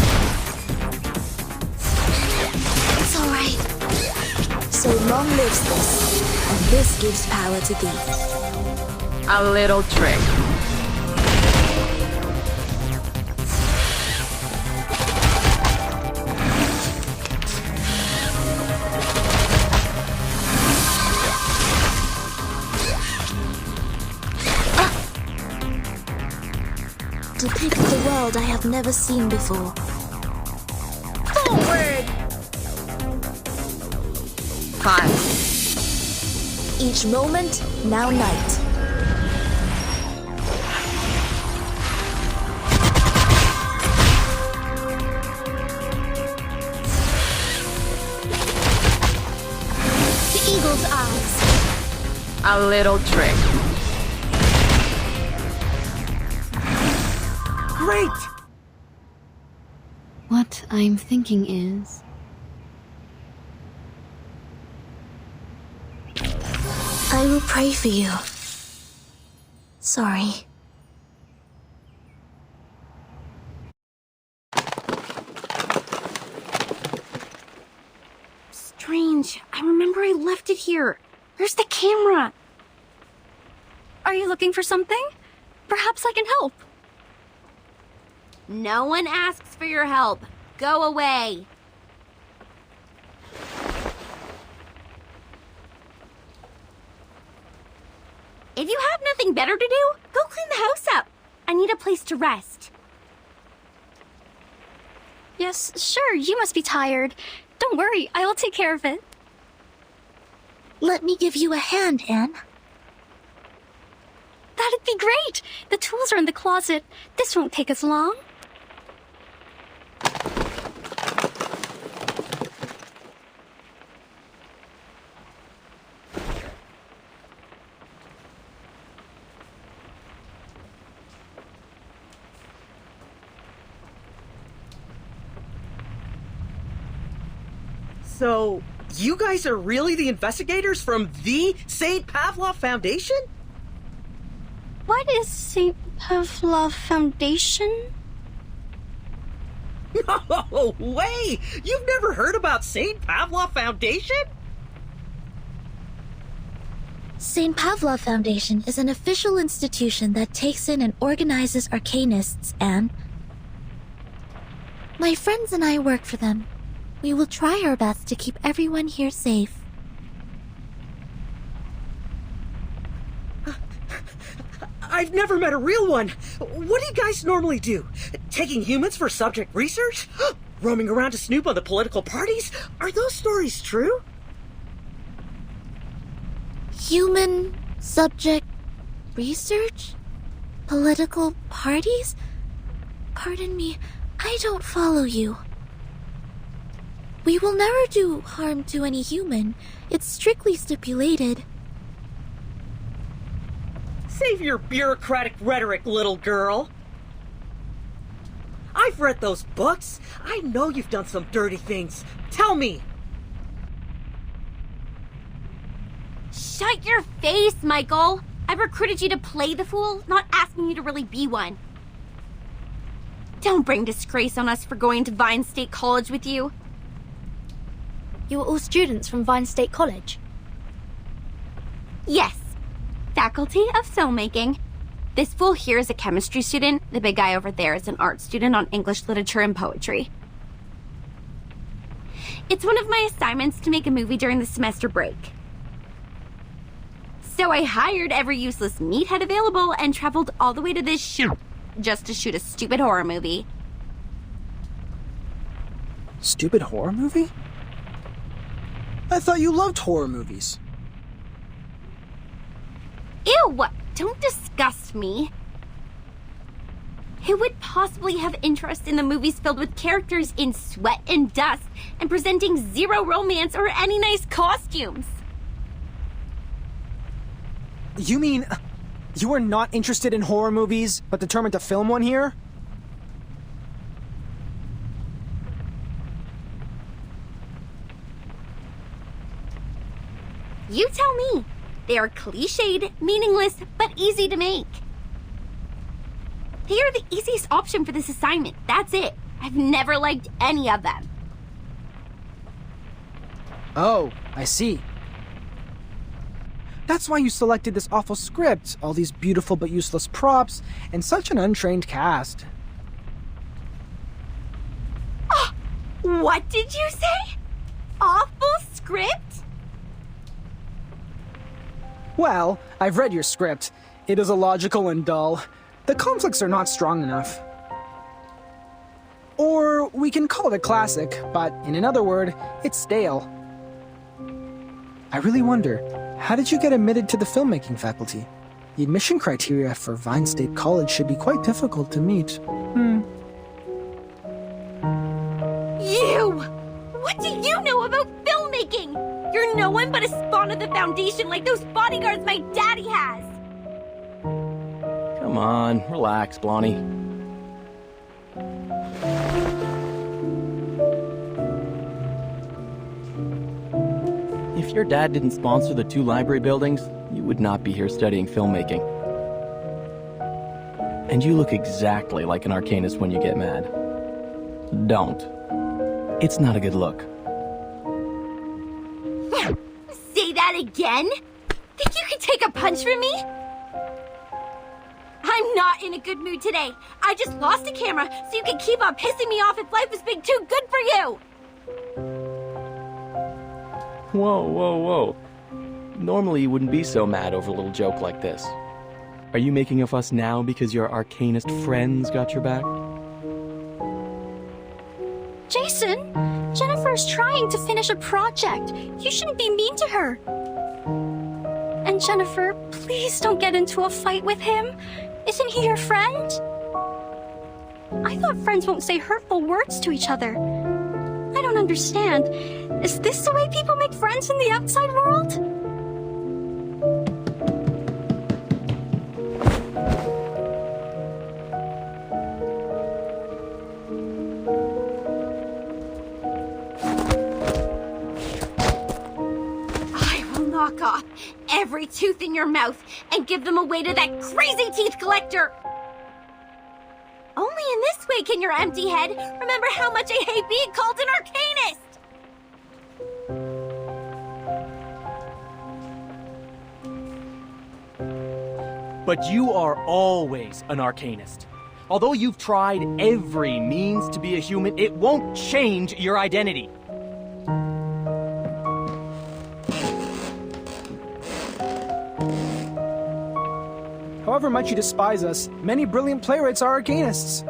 It's alright. So long lives this, and this gives power to thee. A little trick. Depict the world I have never seen before. Forward! Fine. Each moment, now night. The eagle's eyes. A little trick. Great! What I'm thinking is... I will pray for you. Sorry. Strange. I remember I left it here. Where's the camera? Are you looking for something? Perhaps I can help. No one asks for your help. Go away. If you have nothing better to do, go clean the house up. I need a place to rest. Yes, sure, you must be tired. Don't worry, I will take care of it. Let me give you a hand, Anne. That'd be great. The tools are in the closet. This won't take us long. So, you guys are really the investigators from the St. Pavlov Foundation? What is St. Pavlov Foundation? No way! You've never heard about St. Pavlov Foundation? St. Pavlov Foundation is an official institution that takes in and organizes arcanists, and my friends and I work for them. We will try our best to keep everyone here safe. I've never met a real one. What do you guys normally do? Taking humans for subject research? Roaming around to snoop on the political parties? Are those stories true? Human subject research? Political parties? Pardon me, I don't follow you. We will never do harm to any human. It's strictly stipulated. Save your bureaucratic rhetoric, little girl. I've read those books. I know you've done some dirty things. Tell me. Shut your face, Michael. I recruited you to play the fool, not asking you to really be one. Don't bring disgrace on us for going to Vine State College with you. You were all students from Vine State College? Yes. Faculty of Filmmaking. This fool here is a chemistry student. The big guy over there is an art student on English literature and poetry. It's one of my assignments to make a movie during the semester break. So I hired every useless meathead available and traveled all the way to this shoot just to shoot a stupid horror movie. Stupid horror movie? I thought you loved horror movies. Ew! Don't disgust me. Who would possibly have interest in the movies filled with characters in sweat and dust and presenting zero romance or any nice costumes? You mean you are not interested in horror movies, but determined to film one here? You tell me. They are cliched, meaningless, but easy to make. They are the easiest option for this assignment. That's it. I've never liked any of them. Oh, I see. That's why you selected this awful script, all these beautiful but useless props, and such an untrained cast. Oh, what did you say? Awful script? Well, I've read your script. It is illogical and dull. The conflicts are not strong enough. Or we can call it a classic, but in another word, it's stale. I really wonder, how did you get admitted to the filmmaking faculty? The admission criteria for Vine State College should be quite difficult to meet. You! What do you know about filmmaking? You're no one but a spawn of the Foundation like those bodyguards my daddy has! Come on, relax, Blondie. If your dad didn't sponsor the 2 library buildings, you would not be here studying filmmaking. And you look exactly like an arcanist when you get mad. Don't. It's not a good look. Say that again? Think you can take a punch from me? I'm not in a good mood today. I just lost a camera, so you can keep on pissing me off if life is being too good for you! Whoa, whoa, whoa. Normally you wouldn't be so mad over a little joke like this. Are you making a fuss now because your arcanist friends got your back? Jason, Jennifer's trying to finish a project. You shouldn't be mean to her. And Jennifer, please don't get into a fight with him. Isn't he your friend? I thought friends won't say hurtful words to each other. I don't understand. Is this the way people make friends in the outside world? Knock off every tooth in your mouth and give them away to that crazy teeth collector! Only in this twig in your empty head. Remember how much I hate being called an arcanist! But you are always an arcanist. Although you've tried every means to be a human, it won't change your identity. However much you despise us, many brilliant playwrights are arcanists.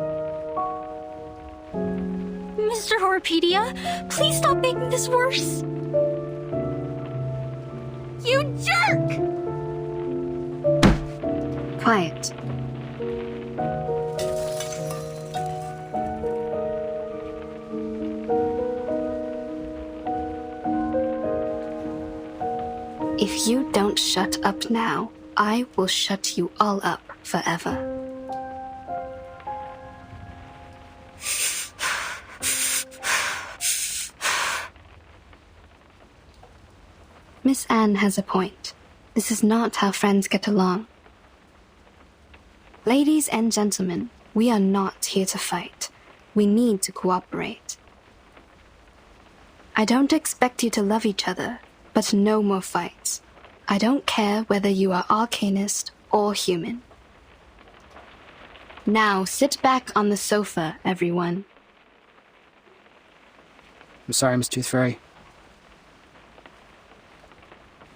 Mr. Horpedia, please stop making this worse. You jerk! Quiet. If you don't shut up now, I will shut you all up forever. Miss Anne has a point. This is not how friends get along. Ladies and gentlemen, we are not here to fight. We need to cooperate. I don't expect you to love each other, but no more fights. I don't care whether you are arcanist or human. Now sit back on the sofa, everyone. I'm sorry, Miss Tooth Fairy.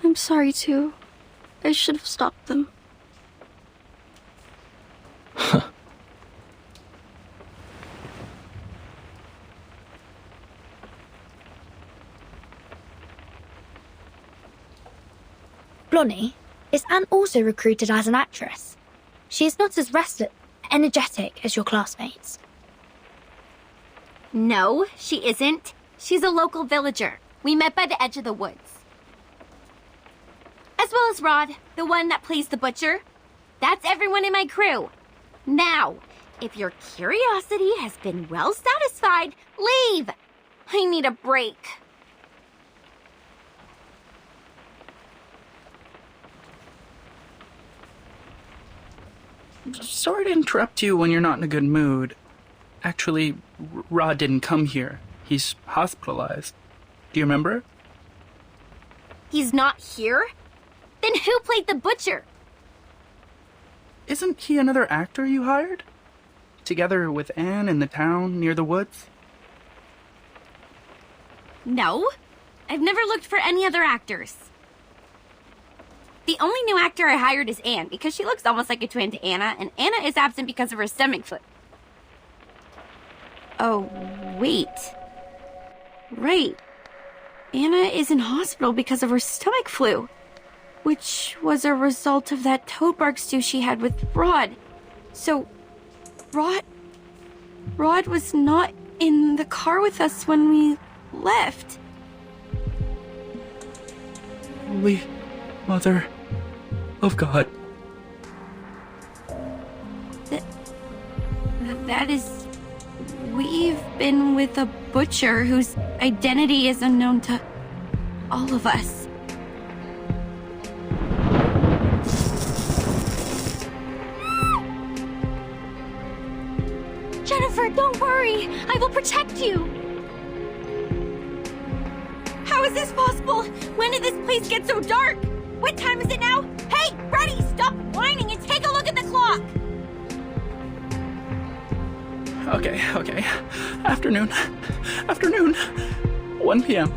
I'm sorry too. I should have stopped them. Blonnie, is Anne also recruited as an actress? She is not as energetic as your classmates. No, she isn't. She's a local villager. We met by the edge of the woods. As well as Rod, the one that plays the butcher. That's everyone in my crew. Now, if your curiosity has been well satisfied, leave! I need a break. Sorry to interrupt you when you're not in a good mood. Actually, Rod didn't come here. He's hospitalized. Do you remember? He's not here? Then who played the butcher? Isn't he another actor you hired? Together with Anne in the town near the woods? No. I've never looked for any other actors. The only new actor I hired is Anne, because she looks almost like a twin to Anna, and Anna is absent because of her stomach flu. Oh, wait. Right. Anna is in hospital because of her stomach flu, which was a result of that toad bark stew she had with Rod. So, Rod was not in the car with us when we left. Holy Mother of God. That is... We've been with a butcher whose identity is unknown to all of us. Jennifer, don't worry. I will protect you. How is this possible? When did this place get so dark? What time is it now? Hey, Freddy, stop whining and take a look at the clock! Okay. Afternoon. 1 p.m.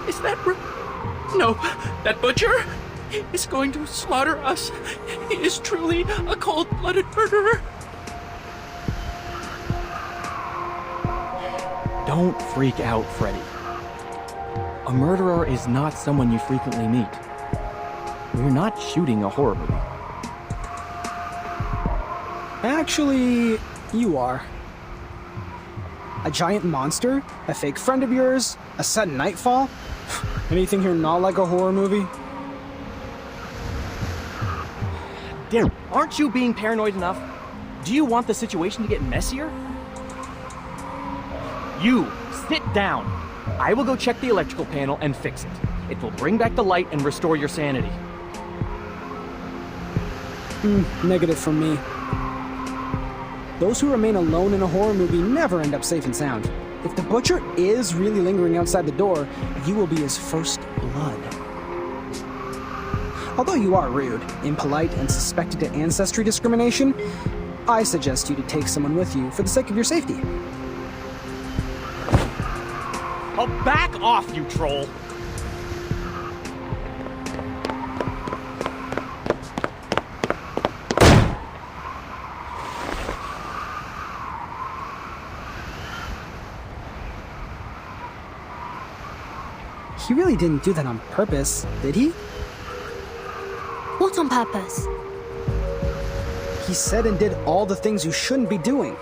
Is that... No, that butcher is going to slaughter us. He is truly a cold-blooded murderer. Don't freak out, Freddy. A murderer is not someone you frequently meet. We're not shooting a horror movie. Actually, you are. A giant monster? A fake friend of yours? A sudden nightfall? Anything here not like a horror movie? Damn, aren't you being paranoid enough? Do you want the situation to get messier? You, sit down. I will go check the electrical panel and fix it. It will bring back the light and restore your sanity. Negative from me. Those who remain alone in a horror movie never end up safe and sound. If the butcher is really lingering outside the door, you will be his first blood. Although you are rude, impolite, and suspected of ancestry discrimination, I suggest you to take someone with you for the sake of your safety. Oh, back off, you troll! He really didn't do that on purpose, did he? What on purpose? He said and did all the things you shouldn't be doing.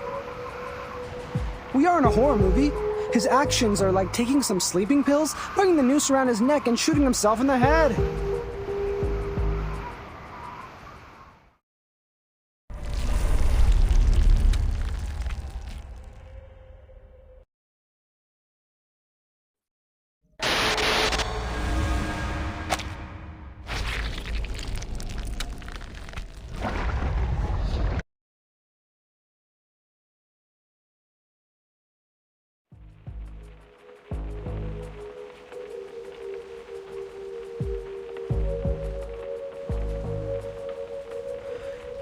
We are in a horror movie. His actions are like taking some sleeping pills, putting the noose around his neck, and shooting himself in the head.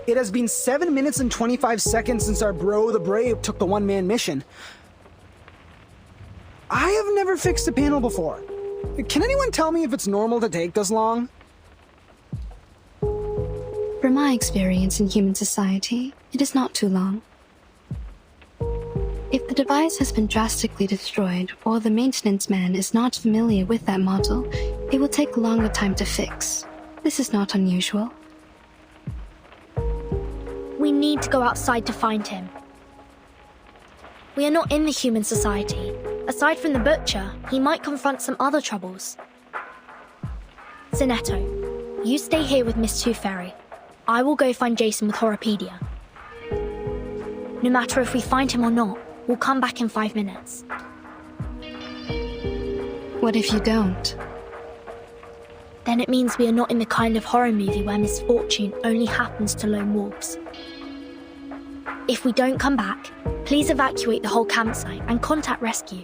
It has been 7 minutes and 25 seconds since our bro the Brave took the one-man mission. I have never fixed a panel before. Can anyone tell me if it's normal to take this long? From my experience in human society, it is not too long. If the device has been drastically destroyed or the maintenance man is not familiar with that model, it will take a longer time to fix. This is not unusual. We need to go outside to find him. We are not in the human society. Aside from the butcher, he might confront some other troubles. Zinetto, you stay here with Miss Tooth Fairy. I will go find Jason with Horrorpedia. No matter if we find him or not, we'll come back in 5 minutes. What if you don't? Then it means we are not in the kind of horror movie where misfortune only happens to lone wolves. If we don't come back, please evacuate the whole campsite and contact rescue.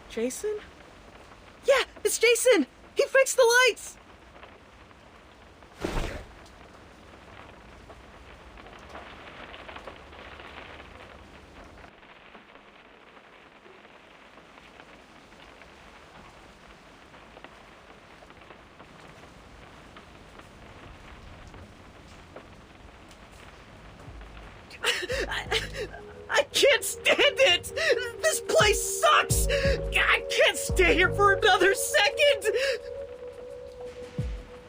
Jason? Yeah, it's Jason! He fixed the lights! I can't stand it! This place sucks! I can't stay here for another second!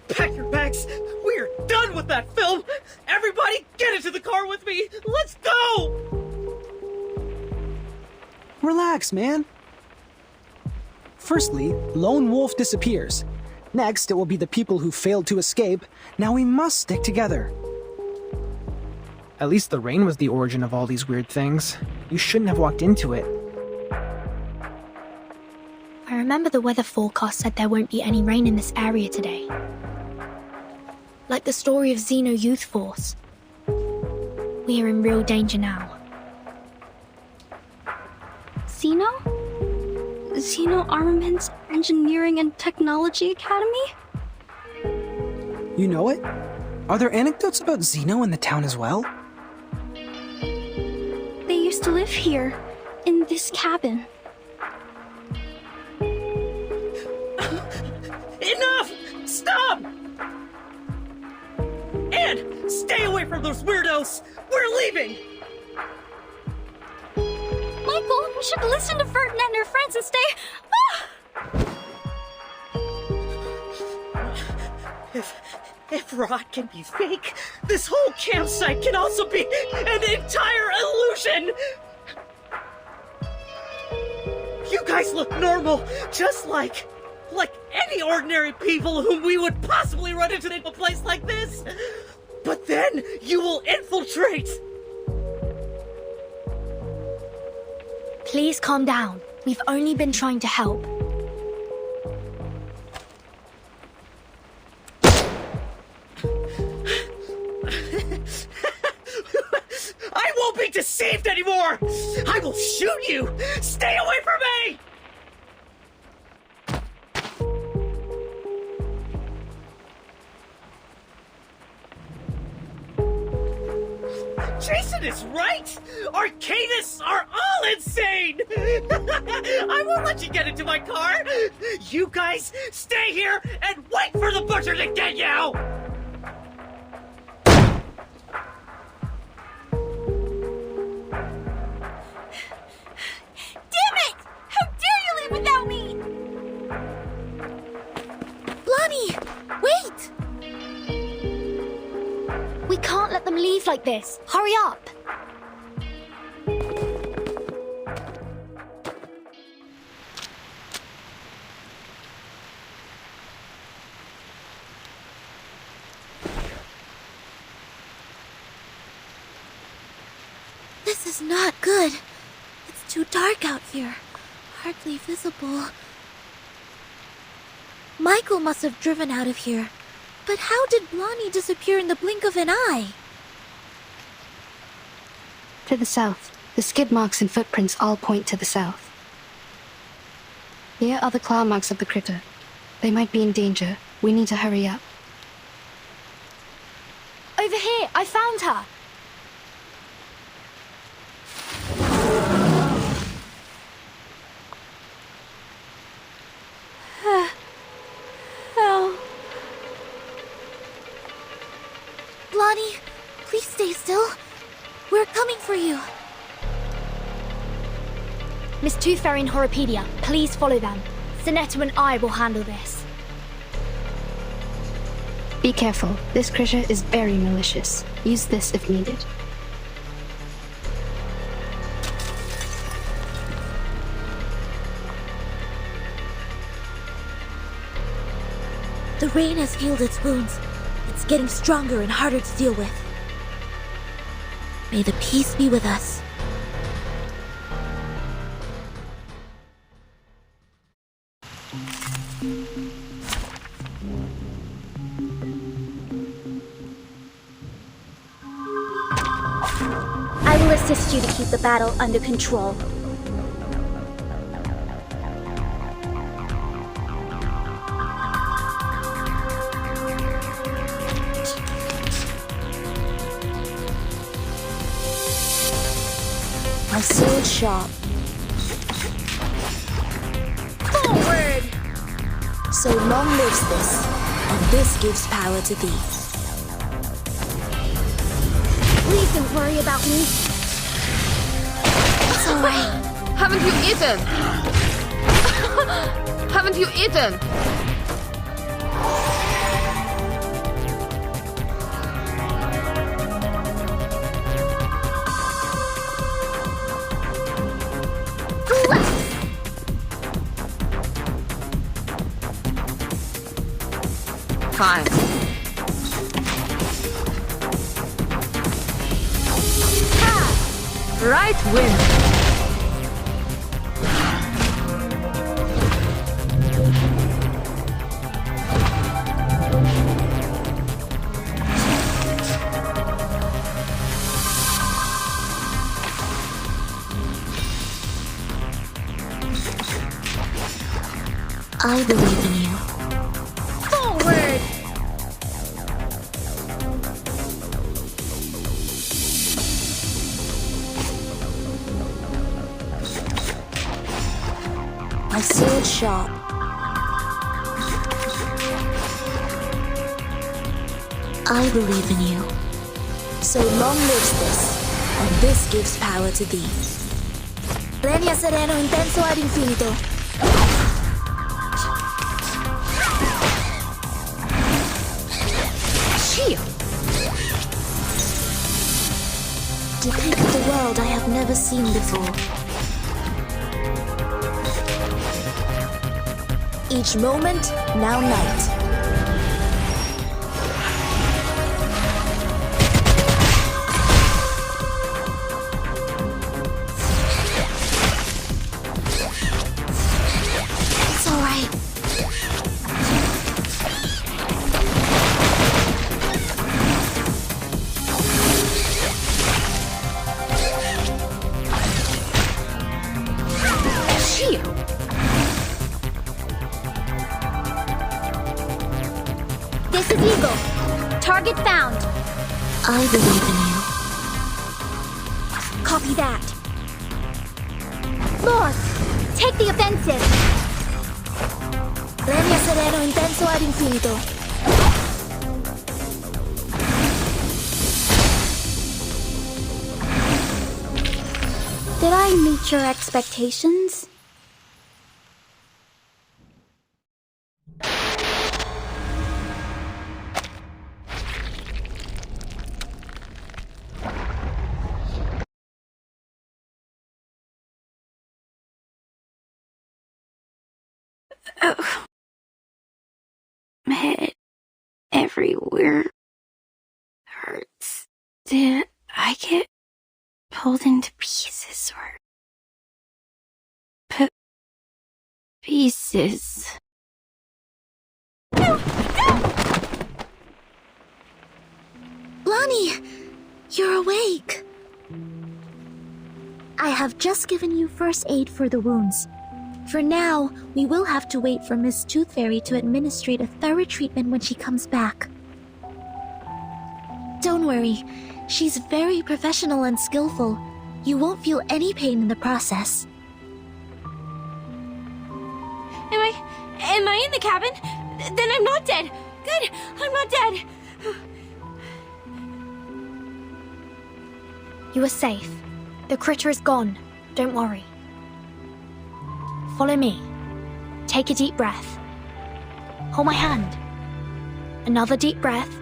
Pack your bags! We are done with that film! Everybody get into the car with me! Let's go! Relax, man. Firstly, Lone Wolf disappears. Next, it will be the people who failed to escape. Now we must stick together. At least the rain was the origin of all these weird things. You shouldn't have walked into it. I remember the weather forecast said there won't be any rain in this area today. Like the story of Xeno Youth Force. We are in real danger now. Xeno? Xeno Armaments Engineering and Technology Academy? You know it? Are there anecdotes about Xeno in the town as well? They used to live here, in this cabin. Enough! Stop! And stay away from those weirdos! We're leaving! Michael, we should listen to Ferdinand and her friends and stay... If Rod can be fake, this whole campsite can also be an entire illusion! You guys look normal, just like like any ordinary people whom we would possibly run into in a place like this. But then you will infiltrate. Please calm down. We've only been trying to help. I won't be deceived anymore! I will shoot you! Stay away from me! Jason is right! Arcadists are all insane! I won't let you get into my car! You guys stay here and wait for the butcher to get you! Damn it! How dare you leave without me! Blondie, wait! We can't let them leave like this. Hurry up! This is not good. It's too dark out here. Hardly visible. Michael must have driven out of here. But how did Blondie disappear in the blink of an eye? To the south. The skid marks and footprints all point to the south. Here are the claw marks of the critter. They might be in danger. We need to hurry up. Over here! I found her! Oh. Blondie, please stay still. We're coming for you. Miss Tooth Fairy and Horopedia, please follow them. Sonetta and I will handle this. Be careful. This critter is very malicious. Use this if needed. The rain has healed its wounds. It's getting stronger and harder to deal with. May the peace be with us. I will assist you to keep the battle under control. My sword sharp. Forward! So long lives this, and this gives power to thee. Please don't worry about me. It's alright. Haven't you eaten? Haven't you eaten? Fine. Right wing. I believe in you. Forward! My sword sharp. I believe in you. So long lives this, and this gives power to thee. Leña sereno intenso ad infinito. Depict the world I have never seen before. Each moment, now night. It's all right. This is Eagle. Target found. I believe in you. Copy that. Lord, take the offensive. Premio sereno intenso ad infinito. Did I meet your expectations? Oh. My head everywhere hurts. Did I get pulled into pieces or pieces? Lonnie, you're awake. I have just given you first aid for the wounds. For now, we will have to wait for Miss Tooth Fairy to administrate a thorough treatment when she comes back. Don't worry, she's very professional and skillful. You won't feel any pain in the process. Am I in the cabin? Then I'm not dead. Good, I'm not dead. You are safe. The critter is gone. Don't worry. Follow me. Take a deep breath. Hold my hand. Another deep breath.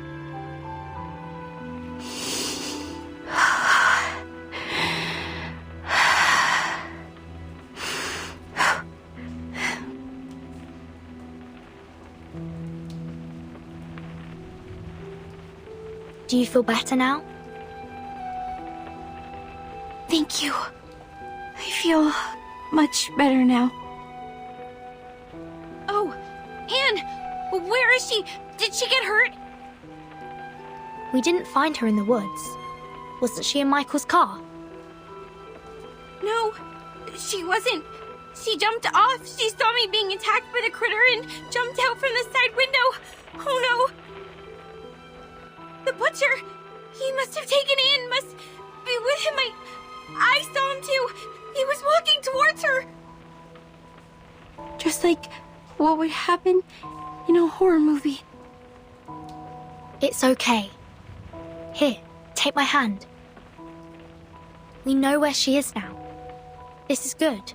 Do you feel better now? Thank you. I feel much better now. Oh, Anne! Where is she? Did she get hurt? We didn't find her in the woods. Wasn't she in Michael's car? No, she wasn't. She jumped off. She saw me being attacked by the critter and jumped out from the side window. Oh no! The butcher! He must have taken Anne, must be with him. I saw him too. He was walking towards her. Just like what would happen in a horror movie. It's okay. Here, take my hand. We know where she is now. This is good.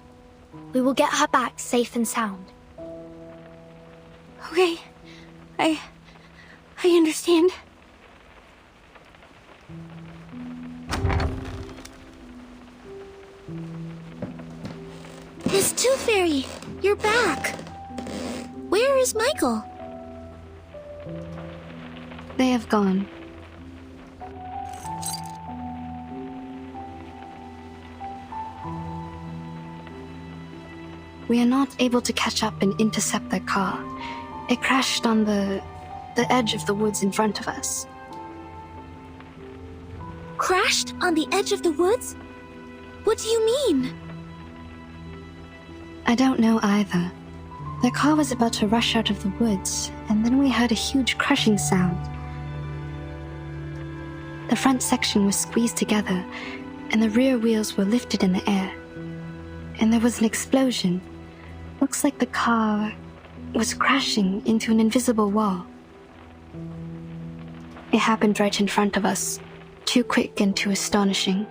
We will get her back safe and sound. Okay. I understand. Miss Tooth Fairy, you're back. Where is Michael? They have gone. We are not able to catch up and intercept their car. It crashed on the edge of the woods in front of us. Crashed on the edge of the woods? What do you mean? I don't know either. Their car was about to rush out of the woods, and then we heard a huge crushing sound. The front section was squeezed together, and the rear wheels were lifted in the air. And there was an explosion. Looks like the car was crashing into an invisible wall. It happened right in front of us, too quick and too astonishing.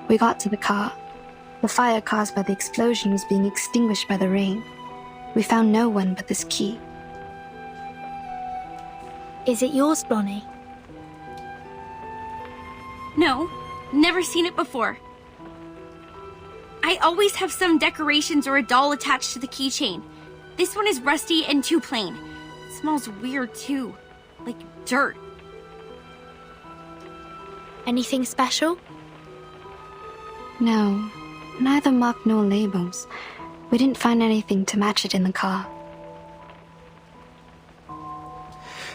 We got to the car. The fire caused by the explosion was being extinguished by the rain. We found no one but this key. Is it yours, Blonnie? No, never seen it before. I always have some decorations or a doll attached to the keychain. This one is rusty and too plain. It smells weird too. Like dirt. Anything special? No, neither mark nor labels. We didn't find anything to match it in the car.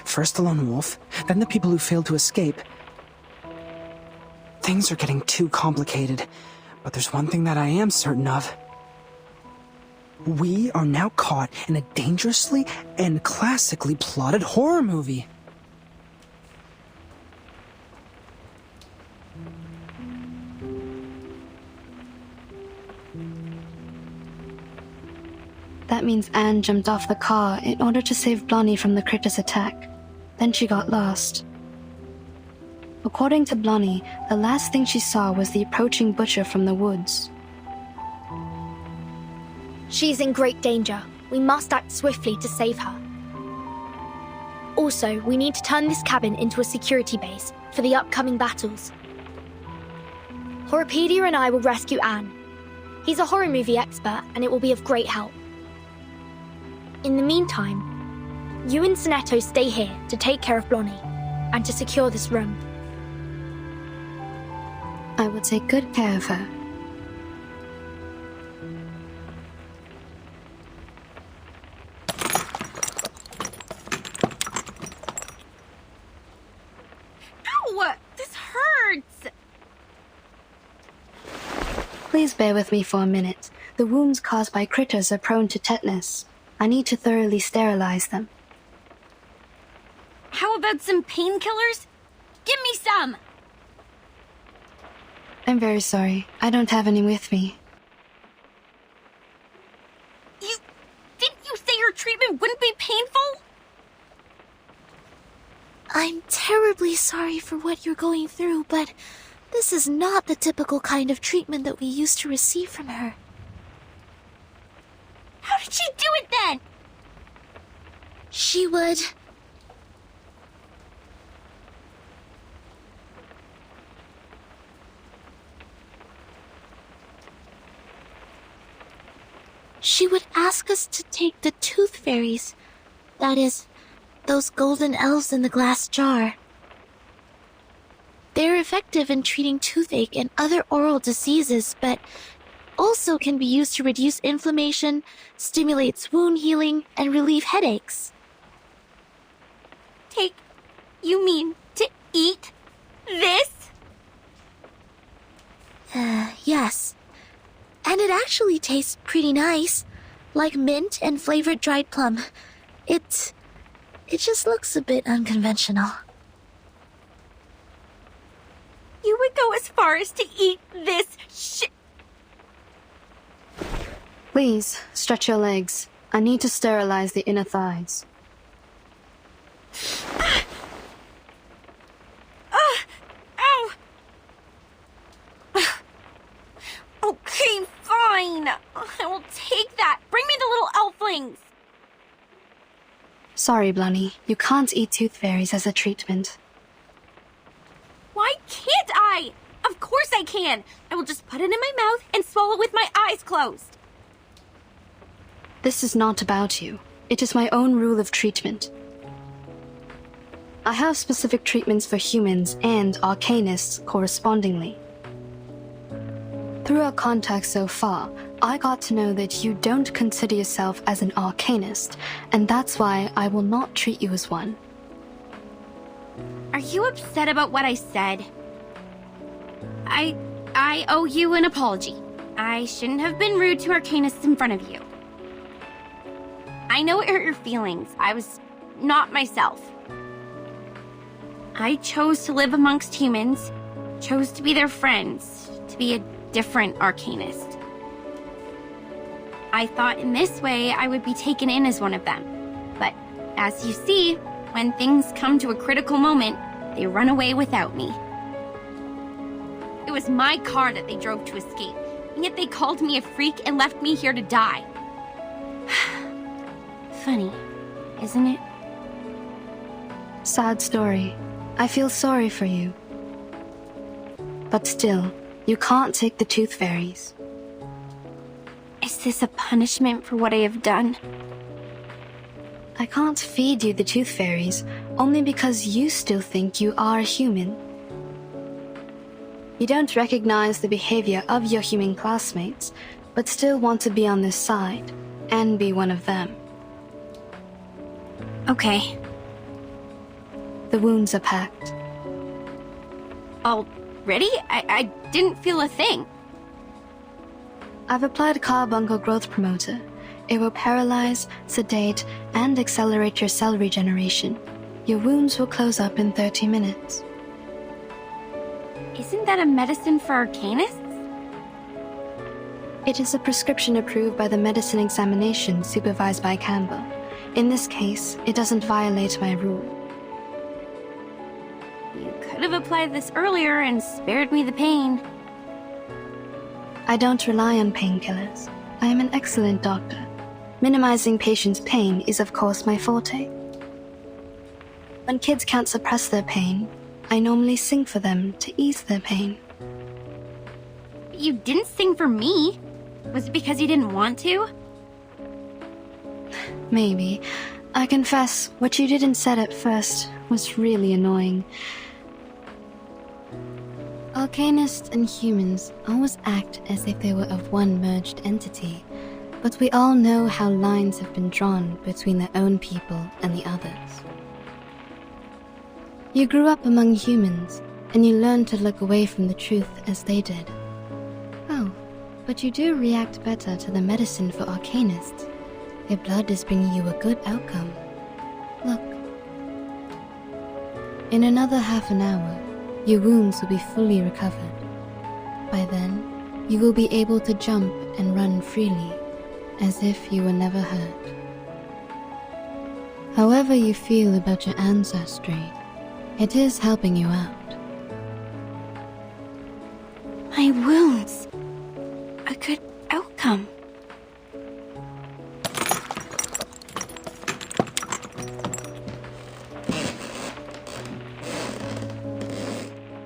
First the lone wolf, then the people who failed to escape. Things are getting too complicated, but there's one thing that I am certain of. We are now caught in a dangerously and classically plotted horror movie. That means Anne jumped off the car in order to save Blondie from the critter's attack. Then she got lost. According to Blondie, the last thing she saw was the approaching butcher from the woods. She's in great danger. We must act swiftly to save her. Also, we need to turn this cabin into a security base for the upcoming battles. Horropedia and I will rescue Anne. He's a horror movie expert, and it will be of great help. In the meantime, you and Sonetto stay here to take care of Blondie and to secure this room. I will take good care of her. Ow! This hurts! Please bear with me for a minute. The wounds caused by critters are prone to tetanus. I need to thoroughly sterilize them. How about some painkillers? Give me some! I'm very sorry. I don't have any with me. Didn't you say your treatment wouldn't be painful? I'm terribly sorry for what you're going through, but this is not the typical kind of treatment that we used to receive from her. How did she do it then? She would... She would ask us to take the tooth fairies. That is, those golden elves in the glass jar. They're effective in treating toothache and other oral diseases, but also can be used to reduce inflammation, stimulates wound healing, and relieve headaches. Take... you mean to eat this? Yes. And it actually tastes pretty nice, like mint and flavored dried plum. It just looks a bit unconventional. You would go as far as to eat this Please, stretch your legs. I need to sterilize the inner thighs. Ow! Okay, fine. I will take that. Bring me the little elflings. Sorry, Blondie. You can't eat tooth fairies as a treatment. Why can't I? Of course I can. I will just put it in my mouth and swallow with my eyes closed. This is not about you. It is my own rule of treatment. I have specific treatments for humans and arcanists correspondingly. Through our contact so far, I got to know that you don't consider yourself as an arcanist, and that's why I will not treat you as one. Are you upset about what I said? I owe you an apology. I shouldn't have been rude to arcanists in front of you. I know it hurt your feelings. I was not myself. I chose to live amongst humans, chose to be their friends, to be a different arcanist. I thought in this way I would be taken in as one of them. But as you see, when things come to a critical moment, they run away without me. It was my car that they drove to escape, and yet they called me a freak and left me here to die. Funny, isn't it? Sad story. I feel sorry for you. But still, you can't take the tooth fairies. Is this a punishment for what I have done? I can't feed you the tooth fairies, only because you still think you are human. You don't recognize the behavior of your human classmates, but still want to be on this side, and be one of them. Okay. The wounds are packed. Already? I didn't feel a thing. I've applied carbuncle growth promoter. It will paralyze, sedate, and accelerate your cell regeneration. Your wounds will close up in 30 minutes. Isn't that a medicine for arcanists? It is a prescription approved by the medicine examination supervised by Campbell. In this case, it doesn't violate my rule. You could have applied this earlier and spared me the pain. I don't rely on painkillers. I am an excellent doctor. Minimizing patients' pain is of course my forte. When kids can't suppress their pain, I normally sing for them to ease their pain. You didn't sing for me. Was it because you didn't want to? Maybe. I confess, what you didn't say at first was really annoying. Arcanists and humans always act as if they were of one merged entity, but we all know how lines have been drawn between their own people and the others. You grew up among humans, and you learned to look away from the truth as they did. Oh, but you do react better to the medicine for arcanists. Your blood is bringing you a good outcome. Look. In another half an hour, your wounds will be fully recovered. By then, you will be able to jump and run freely, as if you were never hurt. However you feel about your ancestry, it is helping you out. My wounds. A good outcome.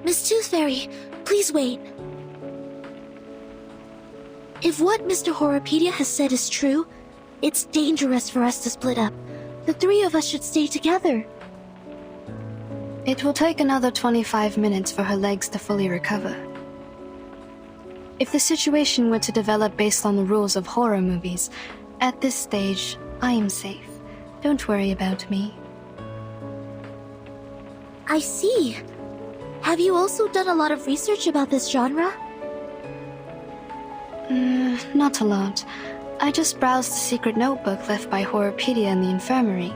Miss Tooth Fairy, please wait. If what Mr. Horopedia has said is true, it's dangerous for us to split up. The three of us should stay together. It will take another 25 minutes for her legs to fully recover. If the situation were to develop based on the rules of horror movies, at this stage, I am safe. Don't worry about me. I see. Have you also done a lot of research about this genre? Not a lot. I just browsed the secret notebook left by Horopedia in the infirmary.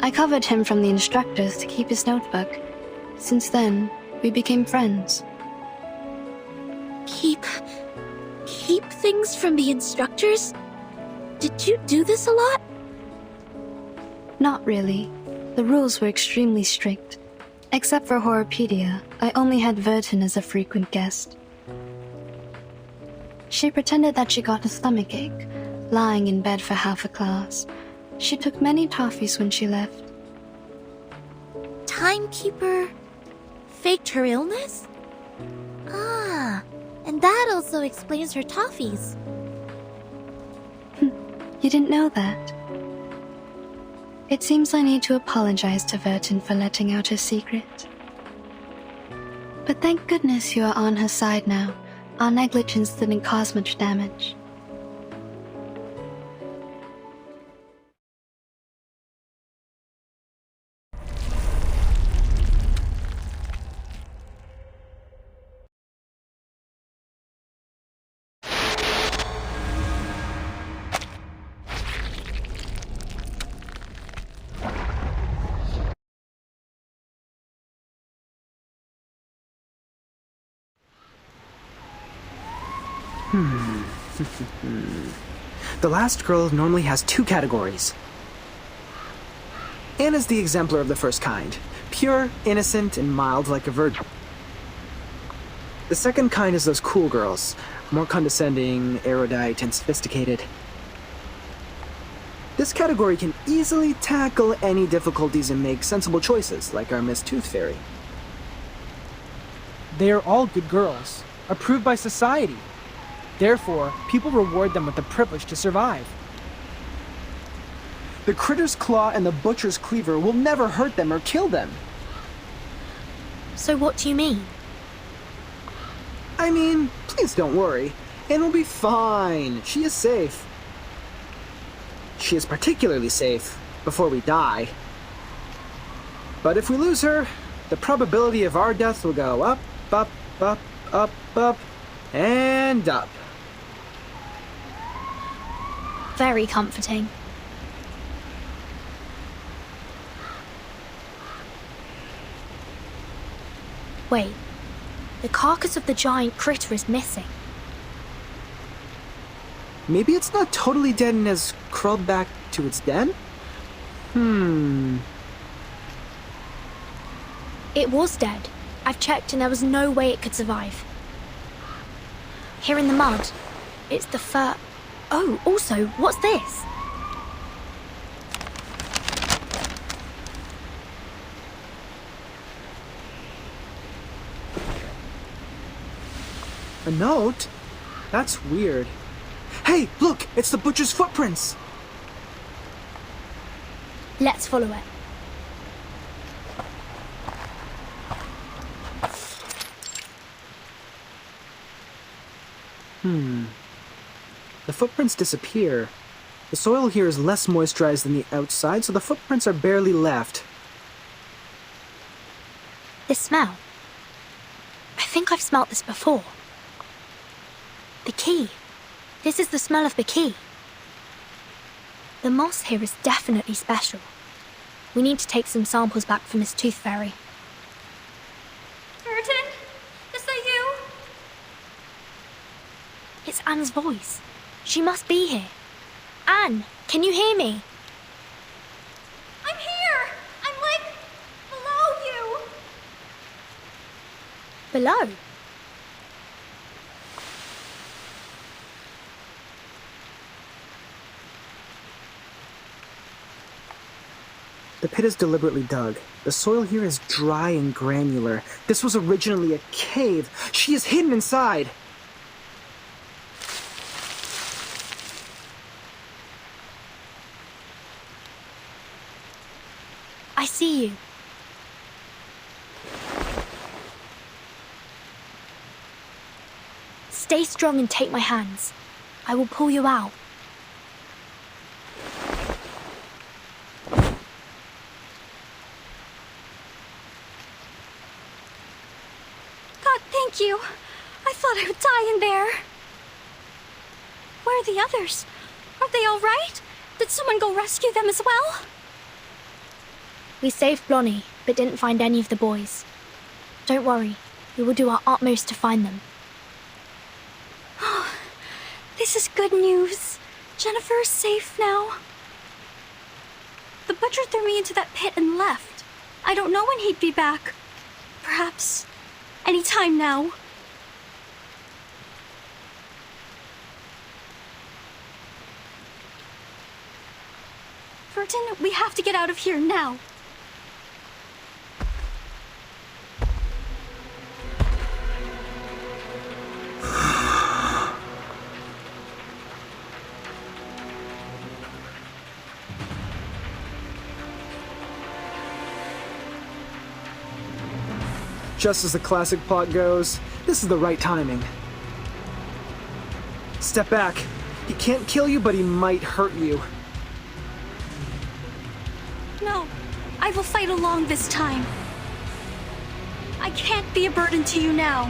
I covered him from the instructors to keep his notebook. Since then, we became friends. Keep things from the instructors? Did you do this a lot? Not really. The rules were extremely strict. Except for Horopedia, I only had Vertin as a frequent guest. She pretended that she got a stomachache, lying in bed for half a class. She took many toffees when she left. Timekeeper faked her illness? Ah, and that also explains her toffees. You didn't know that? It seems I need to apologize to Vertin for letting out her secret. But thank goodness you are on her side now. Our negligence didn't cause much damage. The last girl normally has 2 categories. Anna's the exemplar of the first kind. Pure, innocent, and mild like a virgin. The second kind is those cool girls. More condescending, erudite, and sophisticated. This category can easily tackle any difficulties and make sensible choices, like our Miss Tooth Fairy. They are all good girls, approved by society. Therefore, people reward them with the privilege to survive. The critter's claw and the butcher's cleaver will never hurt them or kill them. So what do you mean? I mean, please don't worry. Anne will be fine. She is safe. She is particularly safe before we die. But if we lose her, the probability of our death will go up, up, up, up, up, and up. Very comforting. Wait, the carcass of the giant critter is missing. Maybe it's not totally dead and has crawled back to its den? It was dead. I've checked and there was no way it could survive. Here in the mud, it's the fur... Oh, also, what's this? A note? That's weird. Hey, look! It's the butcher's footprints! Let's follow it. The footprints disappear. The soil here is less moisturized than the outside, so the footprints are barely left. This smell. I think I've smelt this before. The key. This is the smell of the key. The moss here is definitely special. We need to take some samples back for Miss Tooth Fairy. Burton? Is that you? It's Anne's voice. She must be here. Anne, can you hear me? I'm here! I'm like below you! Below? The pit is deliberately dug. The soil here is dry and granular. This was originally a cave. She is hidden inside. I see you. Stay strong and take my hands. I will pull you out. God, thank you. I thought I would die in there. Where are the others? Are they all right? Did someone go rescue them as well? We saved Blonnie, but didn't find any of the boys. Don't worry, we will do our utmost to find them. Oh, this is good news. Jennifer is safe now. The butcher threw me into that pit and left. I don't know when he'd be back. Perhaps any time now. Burton, we have to get out of here now. Just as the classic plot goes, this is the right timing. Step back. He can't kill you, but he might hurt you. No, I will fight along this time. I can't be a burden to you now.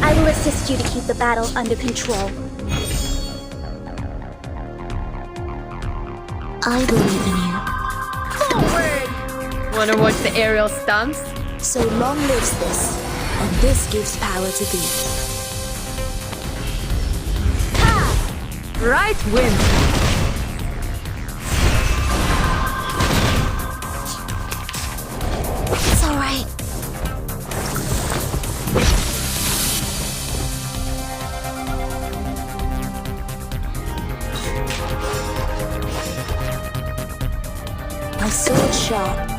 I will assist you to keep the battle under control. I believe in you. Forward! Wanna watch the aerial stunts? So long lives this, and this gives power to thee. Right wins. It's alright.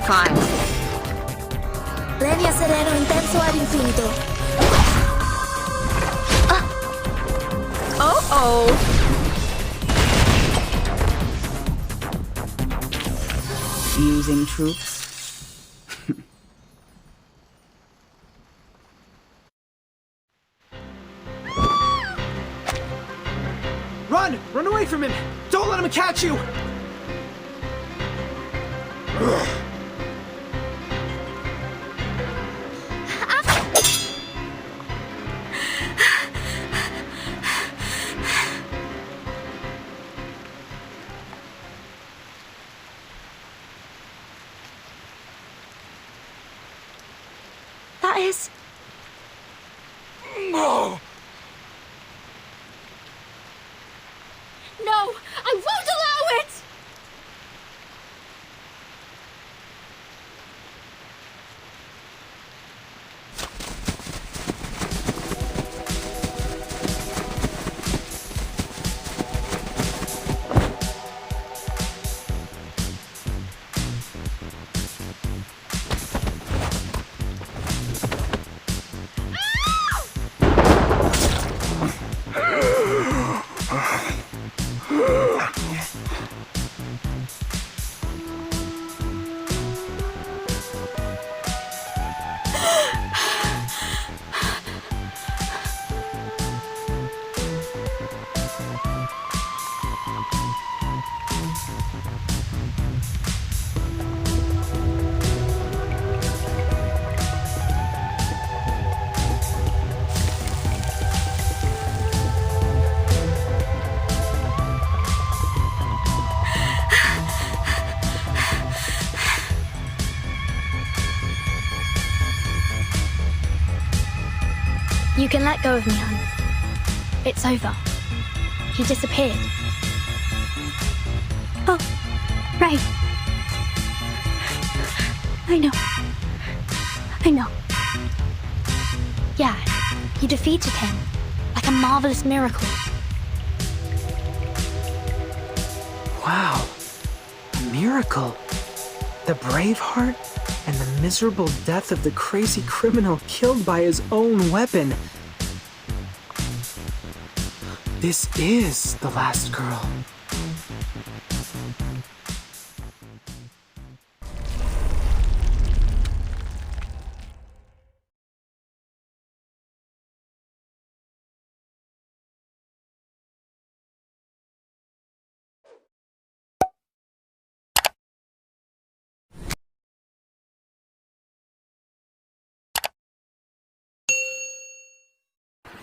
Fine. Legna sereno intenso ad infinito. Oh. Using troops? Run! Run away from him! Don't let him catch you! That is... No! No, I won't allow it! You can let go of me, hon. It's over. He disappeared. Oh, right. I know. Yeah, you defeated him. Like a marvelous miracle. Wow. A miracle. The brave heart and the miserable death of the crazy criminal killed by his own weapon. This is the last girl.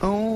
Oh,